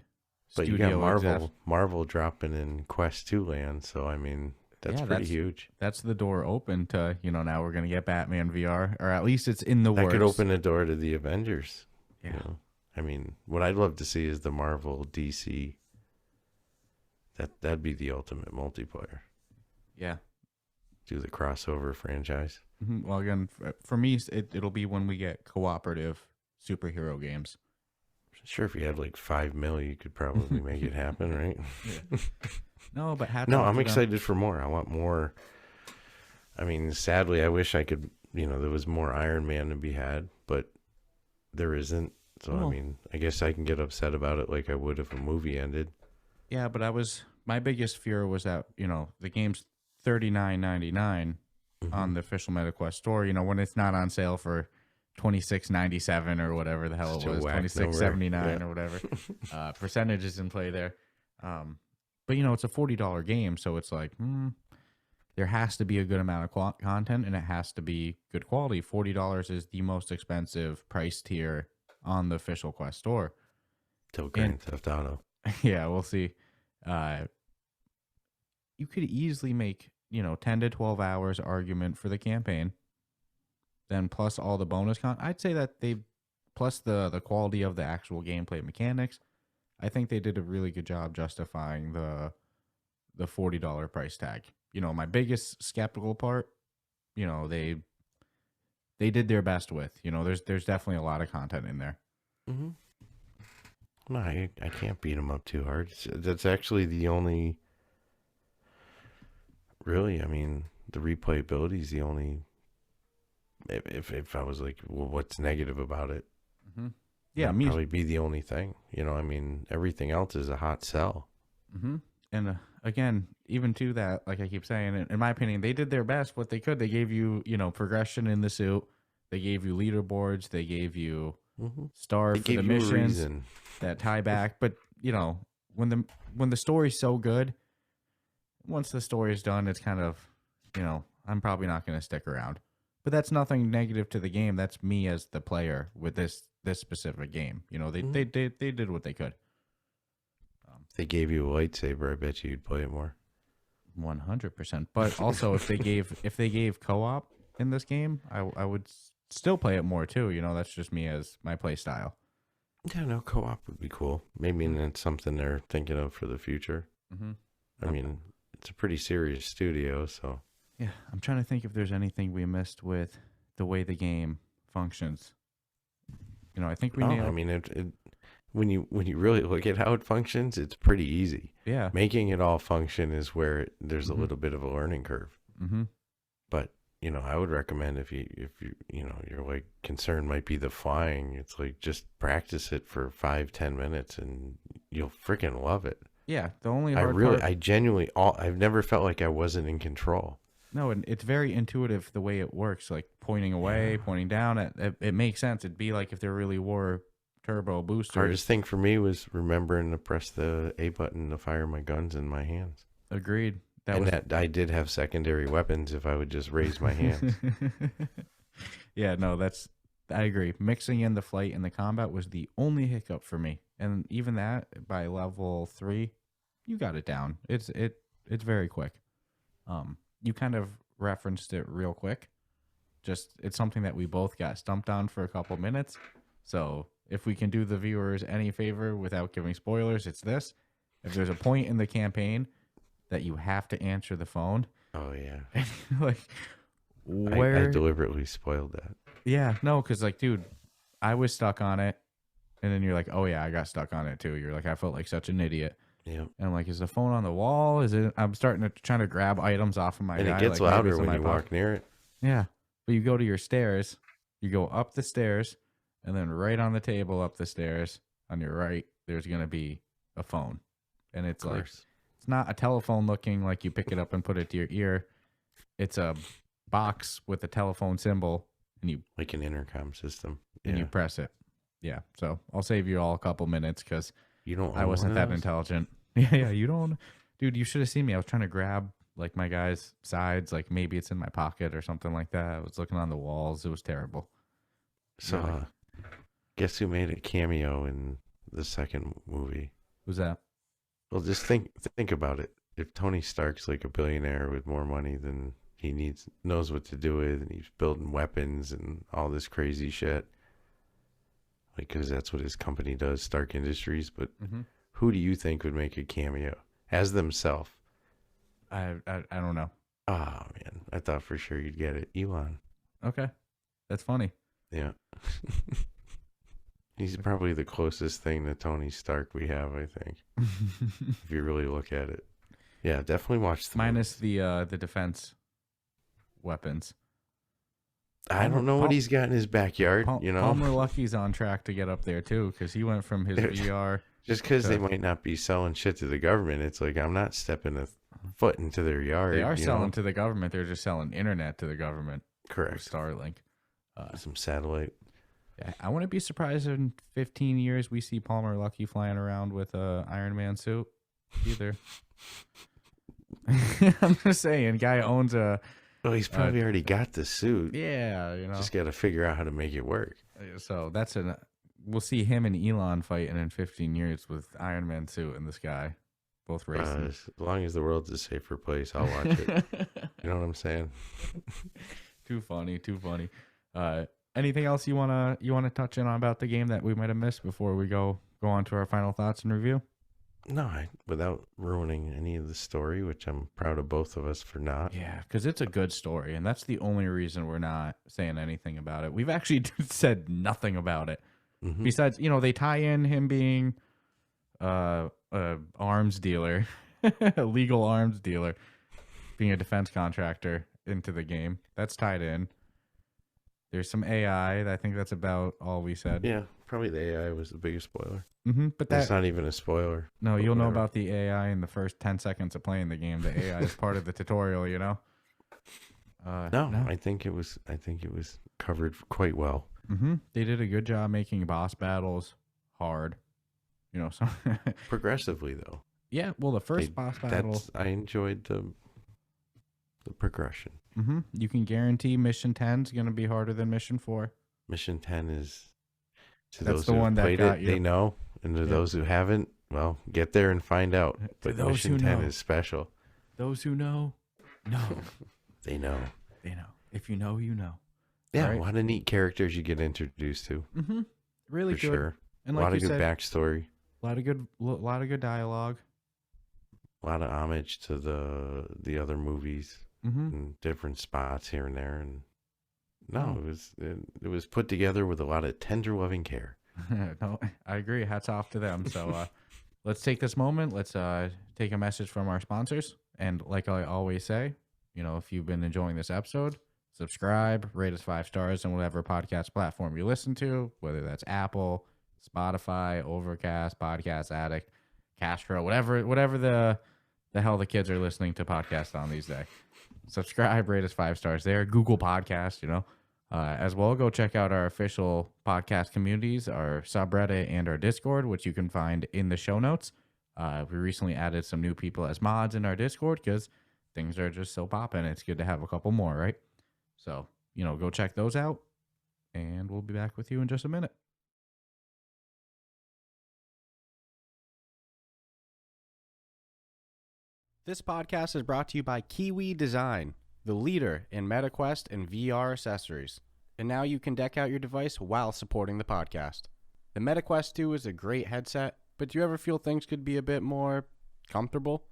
but studio you got Marvel dropping in Quest 2 land, so, I mean, that's pretty huge. That's the door open to, now we're going to get Batman VR, or at least it's in the works. That could open the door to the Avengers. Yeah. I mean, what I'd love to see is the Marvel DC. That'd be the ultimate multiplayer. Yeah. Do the crossover franchise. Well, again, for me, it'll be when we get cooperative superhero games. Sure, if you had like $5 million, you could probably make it happen, right? Yeah. No, but I'm excited for more. I want more. I mean, sadly, I wish I could. There was more Iron Man to be had, but there isn't. So I mean, I guess I can get upset about it like I would if a movie ended. Yeah, but my biggest fear was that the game's $39.99 on the official MetaQuest store. When it's not on sale for $26.97 or whatever the hell it was, $26.79 or whatever. Percentages in play there. But it's a $40 game, so it's like there has to be a good amount of content and it has to be good quality. $40 is the most expensive price tier on the official Quest store. Till Grand Theft Auto. Yeah, we'll see. You could easily make 10 to 12 hours argument for the campaign, then plus all the bonus I'd say that they plus the quality of the actual gameplay mechanics. I think they did a really good job justifying the $40 price tag. My biggest skeptical part, they did their best with. There's definitely a lot of content in there. No, I can't beat them up too hard. That's actually the only. Really, I mean, the replayability is the only. If I was like, well, what's negative about it? Yeah, that'd probably be the only thing. I mean, everything else is a hot sell. And again, even to that, like I keep saying, in my opinion, they did their best what they could. They gave you, progression in the suit. They gave you leaderboards. They gave you stars for the missions that tie back. But when the story's so good, once the story's done, it's kind of, I'm probably not going to stick around. But that's nothing negative to the game. That's me as the player with this specific game. They did what they could. If they gave you a lightsaber, I bet you'd play it more. 100%. But also, if they gave co-op in this game, I would still play it more too. That's just me as my play style. Yeah, no, co-op would be cool. Maybe that's something they're thinking of for the future. I mean, it's a pretty serious studio, so. Yeah, I'm trying to think if there's anything we missed with the way the game functions. I think we nailed. I mean, when you really look at how it functions, it's pretty easy. Yeah, making it all function is where there's a little bit of a learning curve. But I would recommend if you're like concerned might be the flying. It's like just practice it for 5-10 minutes and you'll freaking love it. Yeah, the only hard part... I genuinely, I've never felt like I wasn't in control. No, and it's very intuitive the way it works, like pointing away, pointing down. It makes sense. It'd be like if there really were turbo boosters. Hardest thing for me was remembering to press the A button to fire my guns in my hands. Agreed. That And was that I did have secondary weapons if I would just raise my hands. Yeah, no, I agree. Mixing in the flight and the combat was the only hiccup for me. And even that by level 3, you got it down. It's very quick. You kind of referenced it real quick. Just it's something that we both got stumped on for a couple minutes. So, if we can do the viewers any favor without giving spoilers, it's this. If there's a point in the campaign that you have to answer the phone, Oh, yeah. like I deliberately spoiled that. Yeah, no, because like, dude, I was stuck on it, and then you're like, oh yeah, I got stuck on it too. You're like, I felt like such an idiot. Yep. And I'm like, is the phone on the wall? Is it? I'm starting to trying to grab items off of my. And guy, it gets like, maybe louder it's in when my you pocket. walk near it. Yeah, but you go to your stairs, you go up the stairs, and then right on the table up the stairs on your right, there's gonna be a phone, and it's like it's not a telephone looking like you pick it up and put it to your ear. It's a box with a telephone symbol, and you like an intercom system, and you press it. Yeah, so I'll save you all a couple minutes because you don't. I wasn't that intelligent. Yeah, you don't, dude. You should have seen me. I was trying to grab like my guy's sides, like maybe it's in my pocket or something like that. I was looking on the walls. It was terrible. So, guess who made a cameo in the second movie? Who's that? Well, just think about it. If Tony Stark's like a billionaire with more money than he knows what to do with, and he's building weapons and all this crazy shit, like, because that's what his company does, Stark Industries. But who do you think would make a cameo as themselves? I don't know. Oh man, I thought for sure you'd get it. Elon. Okay, that's funny. Yeah. He's probably the closest thing to Tony Stark we have, I think. If you really look at it. Yeah, definitely watch the minus the defense weapons. I don't know what he's got in his backyard, you know. Palmer Lucky's on track to get up there too, because he went from his VR. Just because they might not be selling shit to the government, it's like I'm not stepping a foot into their yard. They are selling to the government. They're just selling internet to the government. Correct. Starlink. Some satellite. Yeah, I wouldn't be surprised in 15 years we see Palmer Lucky flying around with a Iron Man suit either. I'm just saying, guy owns a. Well, he's probably already got the suit. Yeah, you know. Just got to figure out how to make it work. So we'll see him and Elon fighting in 15 years with Iron Man suit in the sky, both racing. As long as the world's a safer place, I'll watch it. You know what I'm saying? Too funny. Anything else you wanna touch in on about the game that we might have missed before we go on to our final thoughts and review? No, without ruining any of the story, which I'm proud of both of us for not. Yeah, because it's a good story, and that's the only reason we're not saying anything about it. We've actually said nothing about it. Besides, they tie in him being a arms dealer, a legal arms dealer, being a defense contractor into the game. That's tied in. There's some AI. I think that's about all we said. Yeah, probably the AI was the biggest spoiler. But that's not even a spoiler. No, you'll know about the AI in the first 10 seconds of playing the game. The AI is part of the tutorial, you know? No, I think it was covered quite well. They did a good job making boss battles hard. So progressively though. Yeah, well, the first boss battle, I enjoyed the progression. You can guarantee Mission 10 is going to be harder than Mission 4. Mission 10 is that's the one that got you. They know, and to those who haven't, well, get there and find out. But Mission 10 is special. Those who know. They know. If you know, you know. Yeah, right? A lot of neat characters you get introduced to. Really for good. Sure. And a lot of good backstory. A lot of good dialogue. A lot of homage to the other movies in different spots here and there, and it was put together with a lot of tender loving care. No, I agree. Hats off to them. So let's take this moment. Let's take a message from our sponsors. And like I always say, if you've been enjoying this episode, subscribe, rate us 5 stars on whatever podcast platform you listen to, whether that's Apple, Spotify, Overcast, Podcast Addict, Castro, whatever the hell the kids are listening to podcasts on these days. Subscribe, rate us 5 stars there. Google Podcast, as well. Go check out our official podcast communities, our subreddit, and our Discord, which you can find in the show notes. We recently added some new people as mods in our Discord because things are just so poppin'. It's good to have a couple more, right? So, go check those out, and we'll be back with you in just a minute. This podcast is brought to you by Kiwi Design, the leader in MetaQuest and VR accessories. And now you can deck out your device while supporting the podcast. The MetaQuest 2 is a great headset, but do you ever feel things could be a bit more comfortable?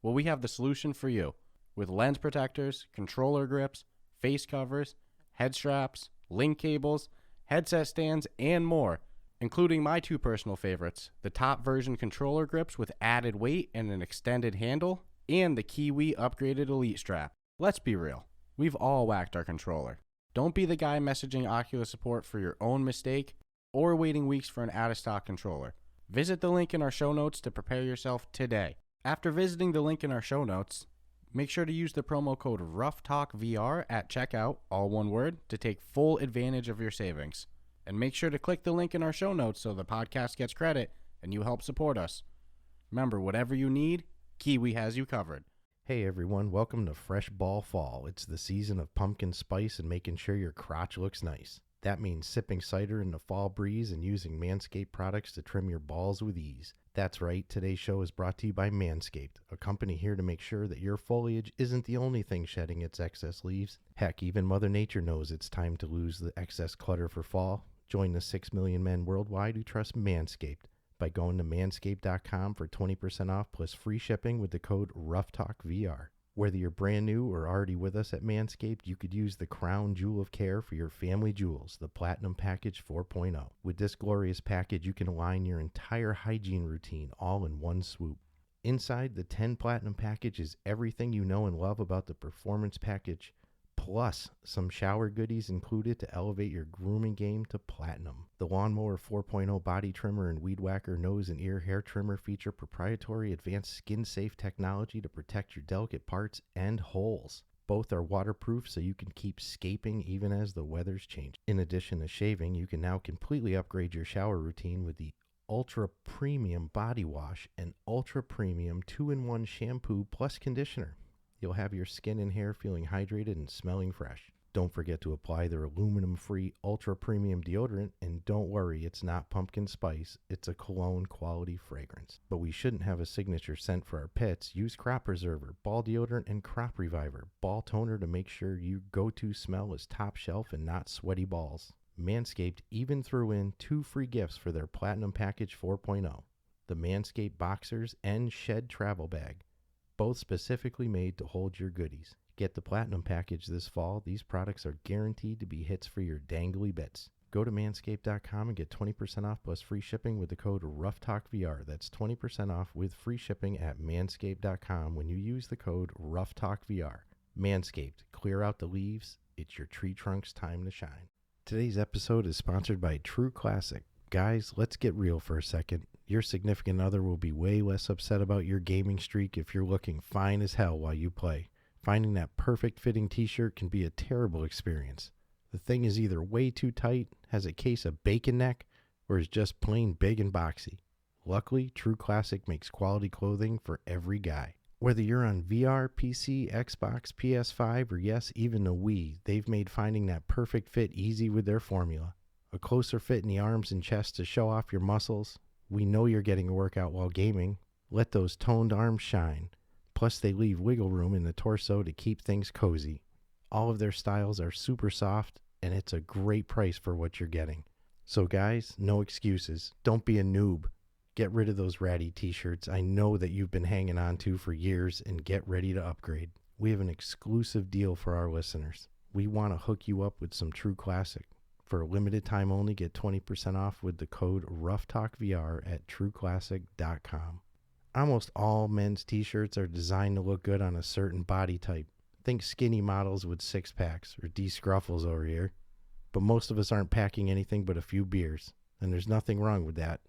Well, we have the solution for you. With lens protectors, controller grips, face covers, head straps, link cables, headset stands, and more, including my two personal favorites, the top version controller grips with added weight and an extended handle, and the Kiwi upgraded Elite strap. Let's be real, we've all whacked our controller. Don't be the guy messaging Oculus support for your own mistake or waiting weeks for an out-of-stock controller. Visit the link in our show notes to prepare yourself today. After visiting the link in our show notes, make sure to use the promo code Ruff Talk VR at checkout, all one word, to take full advantage of your savings. And make sure to click the link in our show notes so the podcast gets credit and you help support us. Remember, whatever you need, Kiwi has you covered. Hey everyone, welcome to Fresh Ball Fall. It's the season of pumpkin spice and making sure your crotch looks nice. That means sipping cider in the fall breeze and using Manscaped products to trim your balls with ease. That's right, today's show is brought to you by Manscaped, a company here to make sure that your foliage isn't the only thing shedding its excess leaves. Heck, even Mother Nature knows it's time to lose the excess clutter for fall. Join the 6 million men worldwide who trust Manscaped by going to manscaped.com for 20% off plus free shipping with the code RuffTalkVR. Whether you're brand new or already with us at Manscaped, you could use the crown jewel of care for your family jewels, the Platinum Package 4.0. With this glorious package, you can align your entire hygiene routine all in one swoop. Inside the 10 Platinum Package is everything you know and love about the Performance Package, plus some shower goodies included to elevate your grooming game to platinum. The Lawnmower 4.0 body trimmer and Weed Whacker nose and ear hair trimmer feature proprietary advanced skin-safe technology to protect your delicate parts and holes. Both are waterproof so you can keep scaping even as the weather's change. In addition to shaving, you can now completely upgrade your shower routine with the Ultra Premium Body Wash and Ultra Premium 2-in-1 Shampoo plus Conditioner. You'll have your skin and hair feeling hydrated and smelling fresh. Don't forget to apply their aluminum-free Ultra Premium deodorant, and don't worry, it's not pumpkin spice, it's a cologne-quality fragrance. But we shouldn't have a signature scent for our pets. Use Crop Preserver, Ball Deodorant, and Crop Reviver, Ball Toner to make sure your go-to smell is top shelf and not sweaty balls. Manscaped even threw in 2 free gifts for their Platinum Package 4.0, the Manscaped Boxers and Shed Travel Bag, both specifically made to hold your goodies. Get the Platinum Package this fall. These products are guaranteed to be hits for your dangly bits. Go to manscaped.com and get 20% off plus free shipping with the code RuffTalkVR. That's 20% off with free shipping at manscaped.com when you use the code RuffTalkVR. Manscaped, clear out the leaves. It's your tree trunk's time to shine. Today's episode is sponsored by True Classic. Guys, let's get real for a second. Your significant other will be way less upset about your gaming streak if you're looking fine as hell while you play. Finding that perfect fitting t-shirt can be a terrible experience. The thing is either way too tight, has a case of bacon neck, or is just plain big and boxy. Luckily, True Classic makes quality clothing for every guy. Whether you're on VR, PC, Xbox, PS5, or yes, even the Wii, they've made finding that perfect fit easy with their formula. A closer fit in the arms and chest to show off your muscles. We know you're getting a workout while gaming. Let those toned arms shine. Plus, they leave wiggle room in the torso to keep things cozy. All of their styles are super soft, and it's a great price for what you're getting. So guys, no excuses. Don't be a noob. Get rid of those ratty t-shirts I know that you've been hanging on to for years and get ready to upgrade. We have an exclusive deal for our listeners. We want to hook you up with some True Classic. For a limited time only, get 20% off with the code RuffTalkVR at trueclassic.com. Almost all men's t-shirts are designed to look good on a certain body type. Think skinny models with six-packs or Dscruffles over here. But most of us aren't packing anything but a few beers, and there's nothing wrong with that.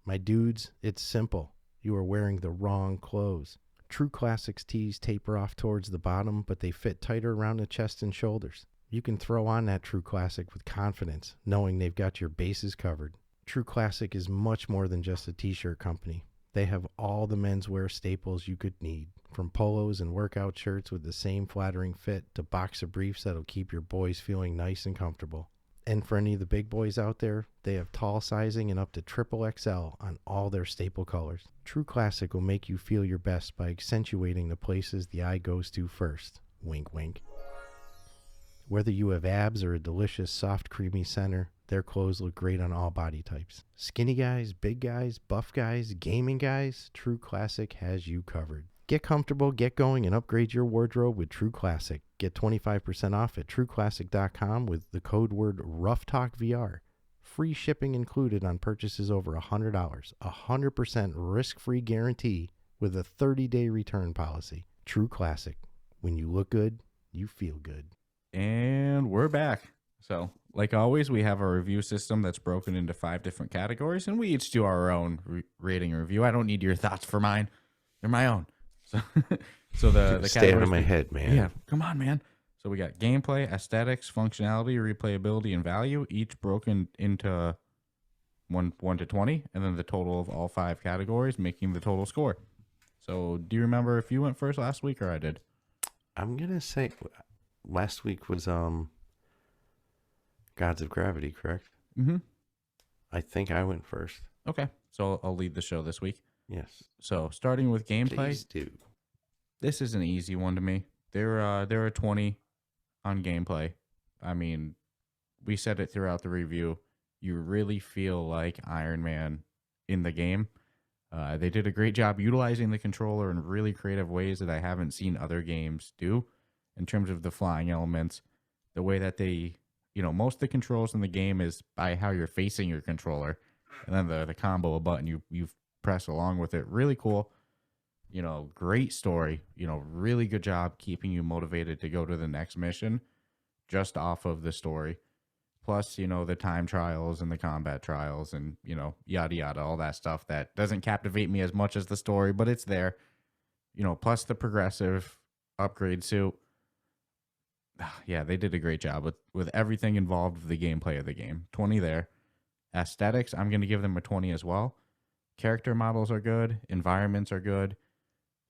My dudes, it's simple. You are wearing the wrong clothes. True Classics tees taper off towards the bottom, but they fit tighter around the chest and shoulders. You can throw on that True Classic with confidence, knowing they've got your bases covered. True Classic is much more than just a t-shirt company. They have all the menswear staples you could need, From polos and workout shirts with the same flattering fit to boxer briefs that'll keep your boys feeling nice and comfortable. And for any of the big boys out there, they have tall sizing and up to triple XL on all their staple colors. True Classic will make you feel your best by accentuating the places the eye goes to first. Wink, wink. Whether you have abs or a delicious, soft, creamy center, their clothes look great on all body types. Skinny guys, big guys, buff guys, gaming guys, True Classic has you covered. Get comfortable, get going, and upgrade your wardrobe with True Classic. Get 25% off at trueclassic.com with the code word Ruff Talk VR. Free shipping included on purchases over $100. 100% risk-free guarantee with a 30-day return policy. True Classic. When you look good, you feel good. And we're back. So, like always, we have a review system that's broken into 5 different categories, and we each do our own rating and review. I don't need your thoughts for mine. They're my own. So the stay out of my head, man. Yeah, come on, man. So we got gameplay, aesthetics, functionality, replayability, and value, each broken into 1 to 20, and then the total of all 5 categories, making the total score. So, do you remember if you went first last week or I did? I'm gonna say last week was Gods of Gravity, correct? Mm-hmm. I think I went first. Okay, so I'll lead the show this week. Yes. So, starting with gameplay, Please do. this is an easy one to me. There are 20 on gameplay. I mean, we said it throughout the review. You really feel like Iron Man in the game. They did a great job utilizing the controller in really creative ways that I haven't seen other games do in terms of the flying elements. The way that they, most of the controls in the game is by how you're facing your controller. And then the combo, a button you press along with it. Really cool. Great story. Really good job keeping you motivated to go to the next mission just off of the story. Plus, the time trials and the combat trials and, yada, yada, all that stuff that doesn't captivate me as much as the story, but it's there. Plus the progressive upgrade suit. Yeah, they did a great job with everything involved with the gameplay of the game. 20 there. Aesthetics, I'm going to give them a 20 as well. Character models are good. Environments are good.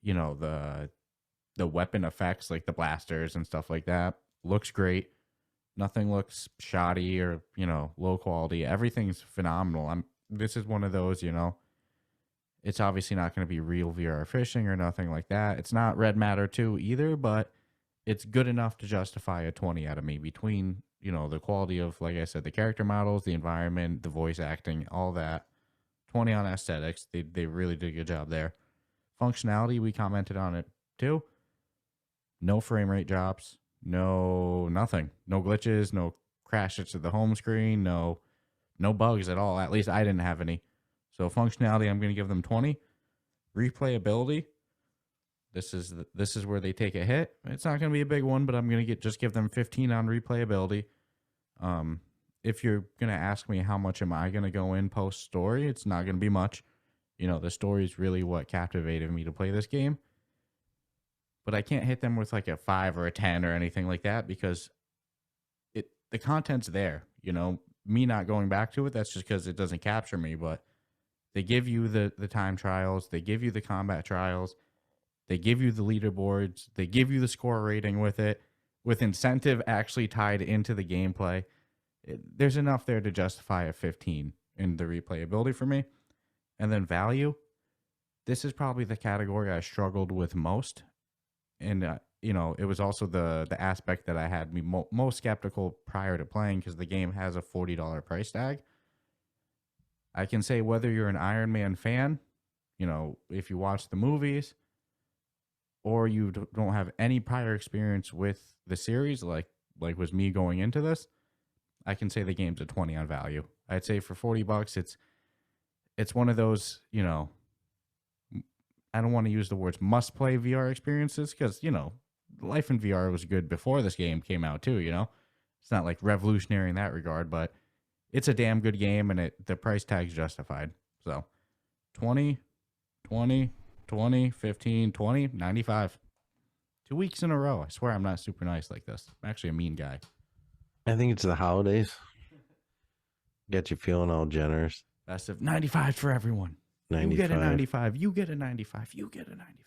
The weapon effects, like the blasters and stuff like that, looks great. Nothing looks shoddy or, low quality. Everything's phenomenal. This is one of those, it's obviously not going to be real VR fishing or nothing like that. It's not Red Matter 2 either, but it's good enough to justify a 20 out of me between, the quality of, like I said, the character models, the environment, the voice acting, all that. 20 on aesthetics. They really did a good job there. Functionality, we commented on it too. No frame rate drops. No nothing. No glitches. No crashes to the home screen. No bugs at all. At least I didn't have any. So functionality, I'm going to give them 20. Replayability, this is where they take a hit. It's not going to be a big one, but I'm going to just give them 15 on replayability. If you're going to ask me how much am I going to go in post-story, it's not going to be much. The story is really what captivated me to play this game. But I can't hit them with like a 5 or a 10 or anything like that because the content's there. Me not going back to it, that's just because it doesn't capture me. But they give you the time trials. They give you the combat trials. They give you the leaderboards. They give you the score rating with it, with incentive actually tied into the gameplay. There's enough there to justify a 15 in the replayability for me. And then value, this is probably the category I struggled with most. And, it was also the aspect that I had me most skeptical prior to playing because the game has a $40 price tag. I can say whether you're an Iron Man fan, if you watch the movies, or you don't have any prior experience with the series, like was me going into this, I can say the game's a 20 on value. I'd say for $40, it's one of those, I don't want to use the words must-play VR experiences because, life in VR was good before this game came out too, It's not like revolutionary in that regard, but it's a damn good game and the price tag's justified. So 20, 15, 20, 95. 2 weeks in a row. I swear I'm not super nice like this. I'm actually a mean guy. I think it's the holidays. Get you feeling all generous. Best of 95 for everyone. 95. You get a 95. You get a 95. You get a 95.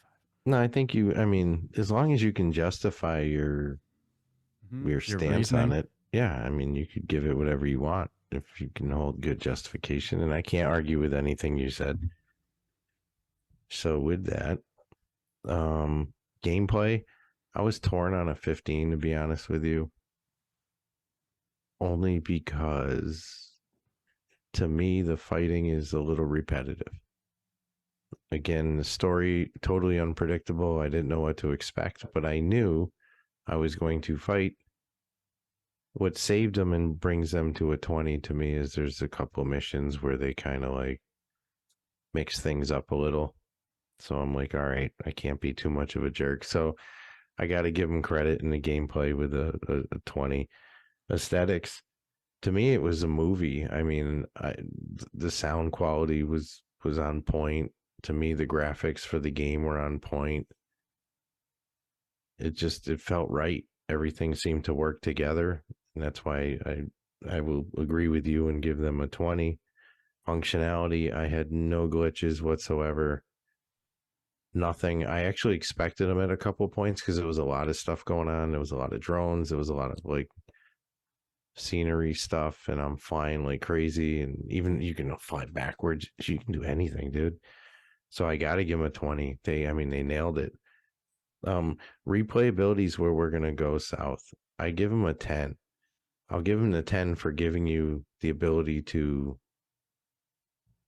No, I think I mean, as long as you can justify your Your stance on reasoning. it, yeah, I mean, you could give it whatever you want if you can hold good justification. And I can't argue with anything you said. So with that, gameplay, I was torn on a 15, to be honest with you. Only because to me, the fighting is a little repetitive. Again, the story, totally unpredictable. I didn't know what to expect, but I knew I was going to fight. What saved them and brings them to a 20 to me is there's a couple missions where they kind of like mix things up a little. So I'm like, all right, I can't be too much of a jerk. So I got to give them credit in the gameplay with a 20. Aesthetics, to me, it was a movie. I mean, the sound quality was on point. To me, the graphics for the game were on point. It felt right. Everything seemed to work together. And that's why I will agree with you and give them a 20. Functionality, I had no glitches whatsoever. Nothing. I actually expected them at a couple points because there was a lot of stuff going on. There was a lot of drones. There was a lot of like scenery stuff, and I'm flying like crazy. And even you can fly backwards. You can do anything, dude. So I got to give them a 20. They nailed it. Replayability is where we're gonna go south. I give them a 10. I'll give them the 10 for giving you the ability to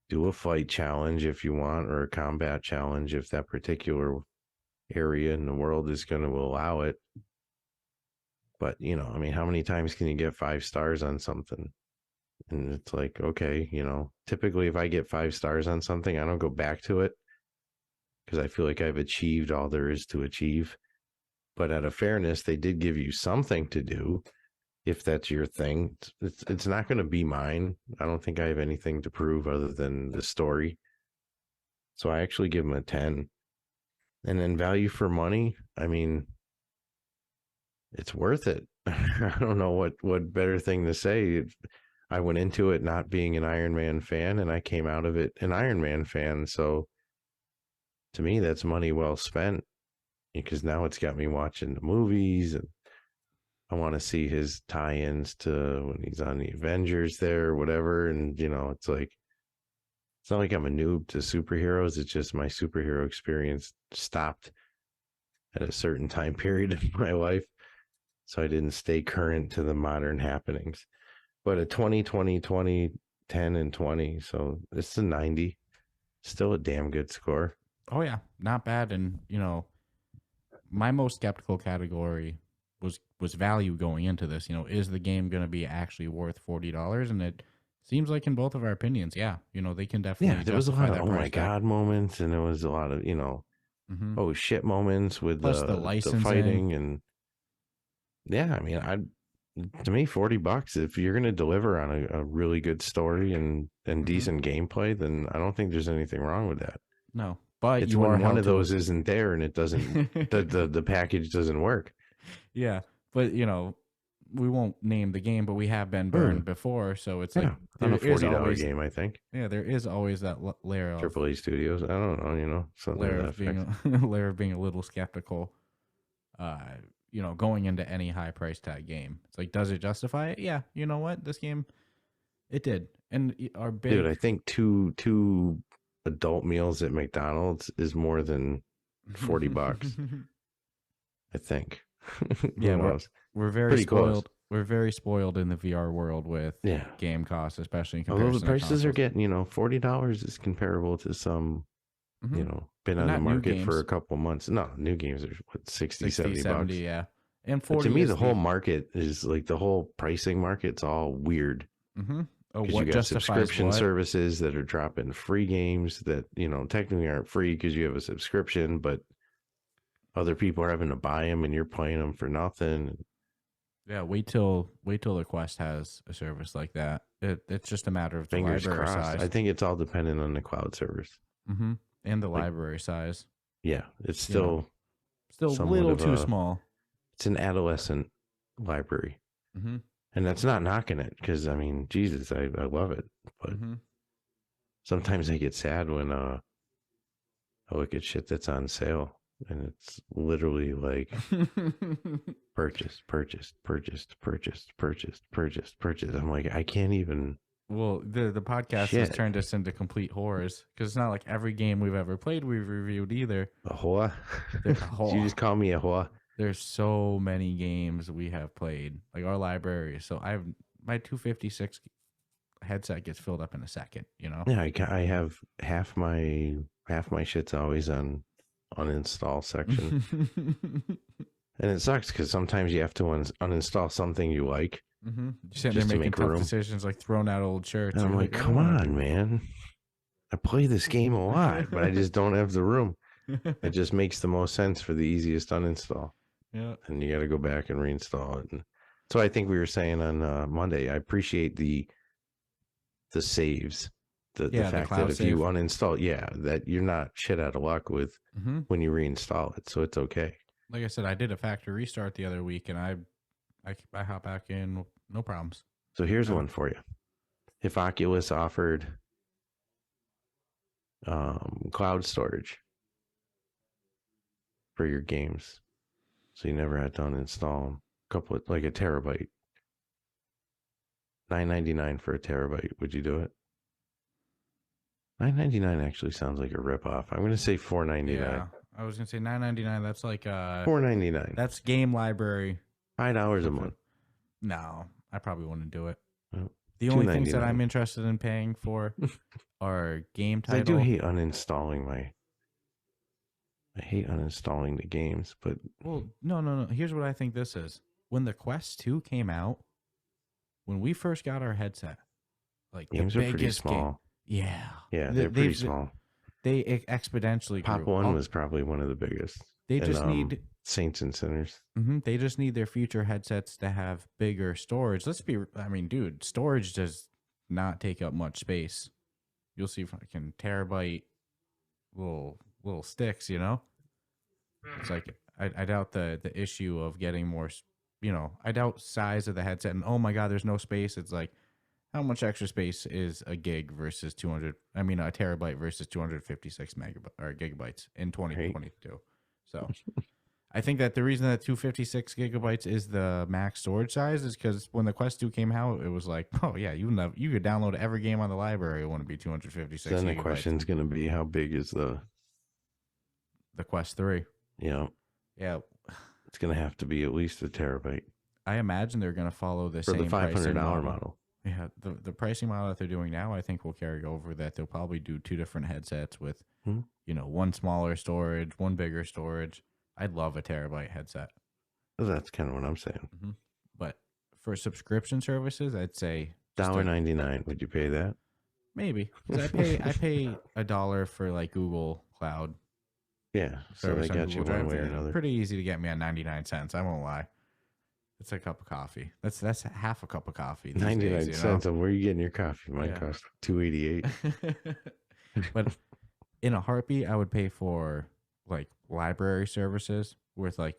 do a fight challenge if you want, or a combat challenge if that particular area in the world is going to allow it. But, I mean, how many times can you get 5 stars on something? And it's like, okay, typically if I get 5 stars on something, I don't go back to it because I feel like I've achieved all there is to achieve. But out of fairness, they did give you something to do. If that's your thing, it's not going to be mine. I don't think I have anything to prove other than the story. So I actually give them a 10. And then value for money, I mean, it's worth it. I don't know what better thing to say. I went into it not being an Iron Man fan, and I came out of it an Iron Man fan. So to me, that's money well spent, because now it's got me watching the movies, and I want to see his tie-ins to when he's on the Avengers there or whatever. And, it's like, it's not like I'm a noob to superheroes. It's just my superhero experience stopped at a certain time period in my life. So I didn't stay current to the modern happenings. But a 20, 20, 20, 10, and 20. So it's a 90. Still a damn good score. Oh, yeah. Not bad. And, my most skeptical category was value going into this. Is the game going to be actually worth $40? And it seems like in both of our opinions, yeah, they can definitely. Yeah, there was a lot of that oh my price tag. god moments, and there was a lot of oh shit moments with Plus the the licensing. fighting, and yeah, I mean, to me, $40 if you're going to deliver on a really good story and decent gameplay, then I don't think there's anything wrong with that. No, but It's you when are one of held to those isn't there and it doesn't the package doesn't work. Yeah, but we won't name the game, but we have been burned before, so it's like on a there is $40 always game, I think. Yeah, there is always that layer of AAA Studios. I don't know, something layer like of that. being layer of being a little skeptical. Going into any high price tag game, it's like, does it justify it? Yeah, you know what, this game, it did. And our big Dude, I think two adult meals at McDonald's is more than $40. I think. Yeah, we're very Pretty spoiled. close. We're very spoiled in the VR world with game costs, especially in comparison. Although the prices to are getting, $40 is comparable to some, been on the market for a couple months. No, new games are what, 60, 70 bucks. Yeah. And 40 to me, is the whole market is like the whole pricing market's all weird. Oh, because you got subscription services that are dropping free games that, technically aren't free because you have a subscription, but other people are having to buy them and you're playing them for nothing. Yeah, wait till the Quest has a service like that. It's just a matter of the library size. I think it's all dependent on the cloud service. And the library size. Yeah, it's still a little too small. It's an adolescent library. And that's not knocking it, because, I mean, Jesus, I love it. But sometimes I get sad when I look at shit that's on sale. and it's literally like purchased. I'm like, I can't even. Well, the podcast has Shit. turned us into complete horrors because it's not like every game we've ever played we've reviewed either. A whore? A Did whore. you just call me a whore? There's so many games we have played, like our library. So my 256 headset gets filled up in a second. Yeah, I have half my shit's always on uninstall section, and it sucks because sometimes you have to uninstall something you like. Mm-hmm. You're sitting Just there to making make tough room. decisions, like throwing out old shirts. And I'm like, come on, man. I play this game a lot, but I just don't have the room. It just makes the most sense for the easiest uninstall. Yeah. And you got to go back and reinstall it. And so I think we were saying on Monday, I appreciate the saves. The fact that if you uninstall, that you're not shit out of luck with when you reinstall it. So it's okay. Like I said, I did a factory restart the other week, and I hop back in, no problems. So here's one for you. If Oculus offered cloud storage for your games, so you never had to uninstall them, like a terabyte, $9.99 for a terabyte, would you do it? $9.99 actually sounds like a ripoff. I'm going to say $4.99. Yeah, I was going to say $9.99. That's like $4.99. That's game library. $5 a month. No, I probably wouldn't do it. Oh, the only things that I'm interested in paying for are game titles. I do hate uninstalling I hate uninstalling the games, but well, no. Here's what I think this is. When the Quest 2 came out, when we first got our headset, like games are pretty small. Yeah, they're pretty small. They exponentially Pop grew. 1 was probably one of the biggest. They just need Saints and Sinners. They just need their future headsets to have bigger storage. Dude, storage does not take up much space. You'll see fucking terabyte little sticks, It's like I doubt the issue of getting more, I doubt size of the headset and oh my god, there's no space. It's like how much extra space is a gig versus a terabyte versus 256 gigabytes in 2022. So I think that the reason that 256 gigabytes is the max storage size is because when the Quest 2 came out, it was like, oh yeah, you could download every game on the library. It wouldn't be 256 Then gigabytes. the question's going to be how big is the Quest 3? Yeah. It's going to have to be at least a terabyte. I imagine they're going to follow the for same the $500 model. Yeah, the pricing model that they're doing now, I think will carry over. That they'll probably do two different headsets with, one smaller storage, one bigger storage. I'd love a terabyte headset. Well, that's kind of what I'm saying. But for subscription services, I'd say $1.99. Would you pay that? Maybe. 'Cause I pay $1 for like Google Cloud. Yeah, so they got you one way or another. Pretty easy to get me on 99 cents. I won't lie. It's a cup of coffee. That's half a cup of coffee. 99 cents. And where are you getting your coffee? Mine cost $2.88. But in a heartbeat, I would pay for like library services with like,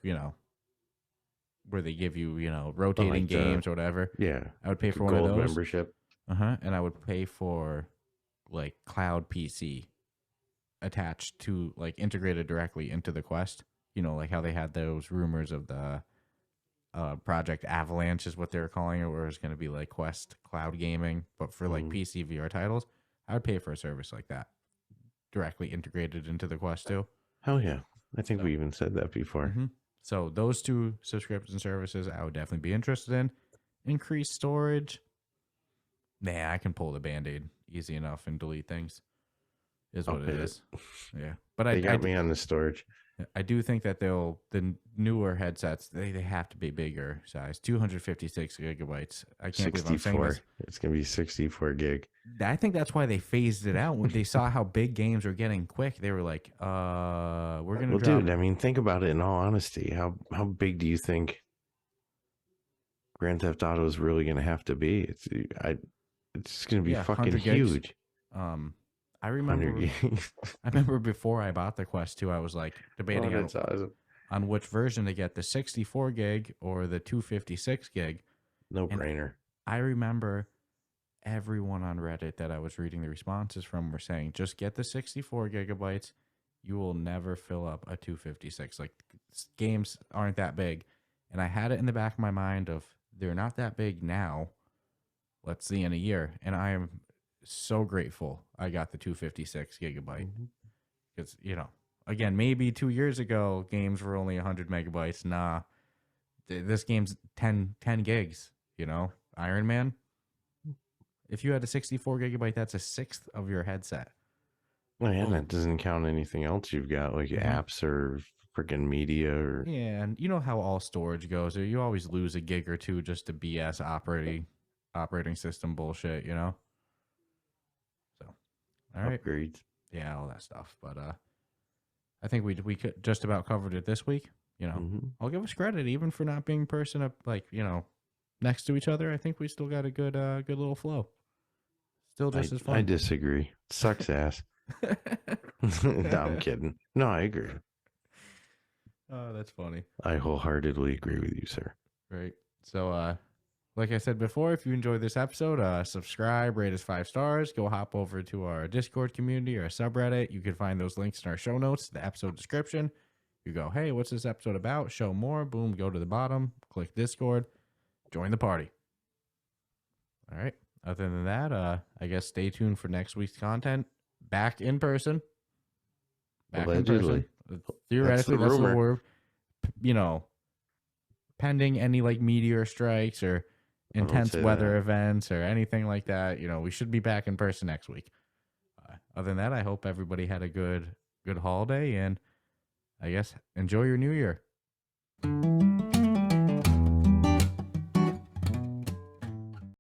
where they give you, rotating like games or whatever. Yeah. I would pay for one of those. Membership. And I would pay for like cloud PC attached to like integrated directly into the Quest. Like how they had those rumors of the Project Avalanche is what they were calling it, where it's going to be like Quest cloud gaming, but for like PC VR titles. I would pay for a service like that directly integrated into the Quest 2. Hell yeah. I think we even said that before. So those two subscription services I would definitely be interested in. Increased storage. Nah, I can pull the Band-Aid easy enough and delete things. Is what it is. Yeah. But they got me on the storage. I do think that the newer headsets, they have to be bigger size. 256 gigabytes. I can't believe I'm saying this. It's going to be 64 gig. I think that's why they phased it out. When they saw how big games were getting quick, they were like, we're going to drop. Dude, I mean, think about it in all honesty. How big do you think Grand Theft Auto is really going to have to be? It's going to be fucking huge. I remember before I bought the Quest 2, I was like debating on which version to get, the 64 gig or the 256 gig. No brainer. I remember everyone on Reddit that I was reading the responses from were saying, just get the 64 gigabytes. you will never fill up a 256. Like, games aren't that big. And I had it in the back of my mind of they're not that big now. Let's see in a year. And I am so grateful I got the 256 gigabyte. Because, again, maybe 2 years ago, games were only 100 megabytes. Nah, this game's 10 gigs, Iron Man. If you had a 64 gigabyte, that's a sixth of your headset. Oh, yeah, and that doesn't count anything else you've got, like apps or freaking media. Or Yeah, and you know how all storage goes. You always lose a gig or two just to BS operating system bullshit, So, all right. upgrades. Yeah, all that stuff. But I think we could just about covered it this week. I'll give us credit even for not being person up next to each other. I think we still got a good little flow. Still just as fun. I disagree. Sucks ass. No, I'm kidding. No, I agree. Oh, that's funny. I wholeheartedly agree with you, sir. Right. So, like I said before, if you enjoyed this episode, subscribe, rate us 5 stars. Go hop over to our Discord community or subreddit. You can find those links in our show notes, the episode description. You go, hey, what's this episode about? Show more. Boom, go to the bottom, click Discord, join the party. All right. Other than that, I guess stay tuned for next week's content. Back in person. Allegedly. Theoretically, that's the rumor. word. Pending any meteor strikes or intense weather events or anything like that, we should be back in person next week. Other than that, I hope everybody had a good holiday, and I guess enjoy your new year.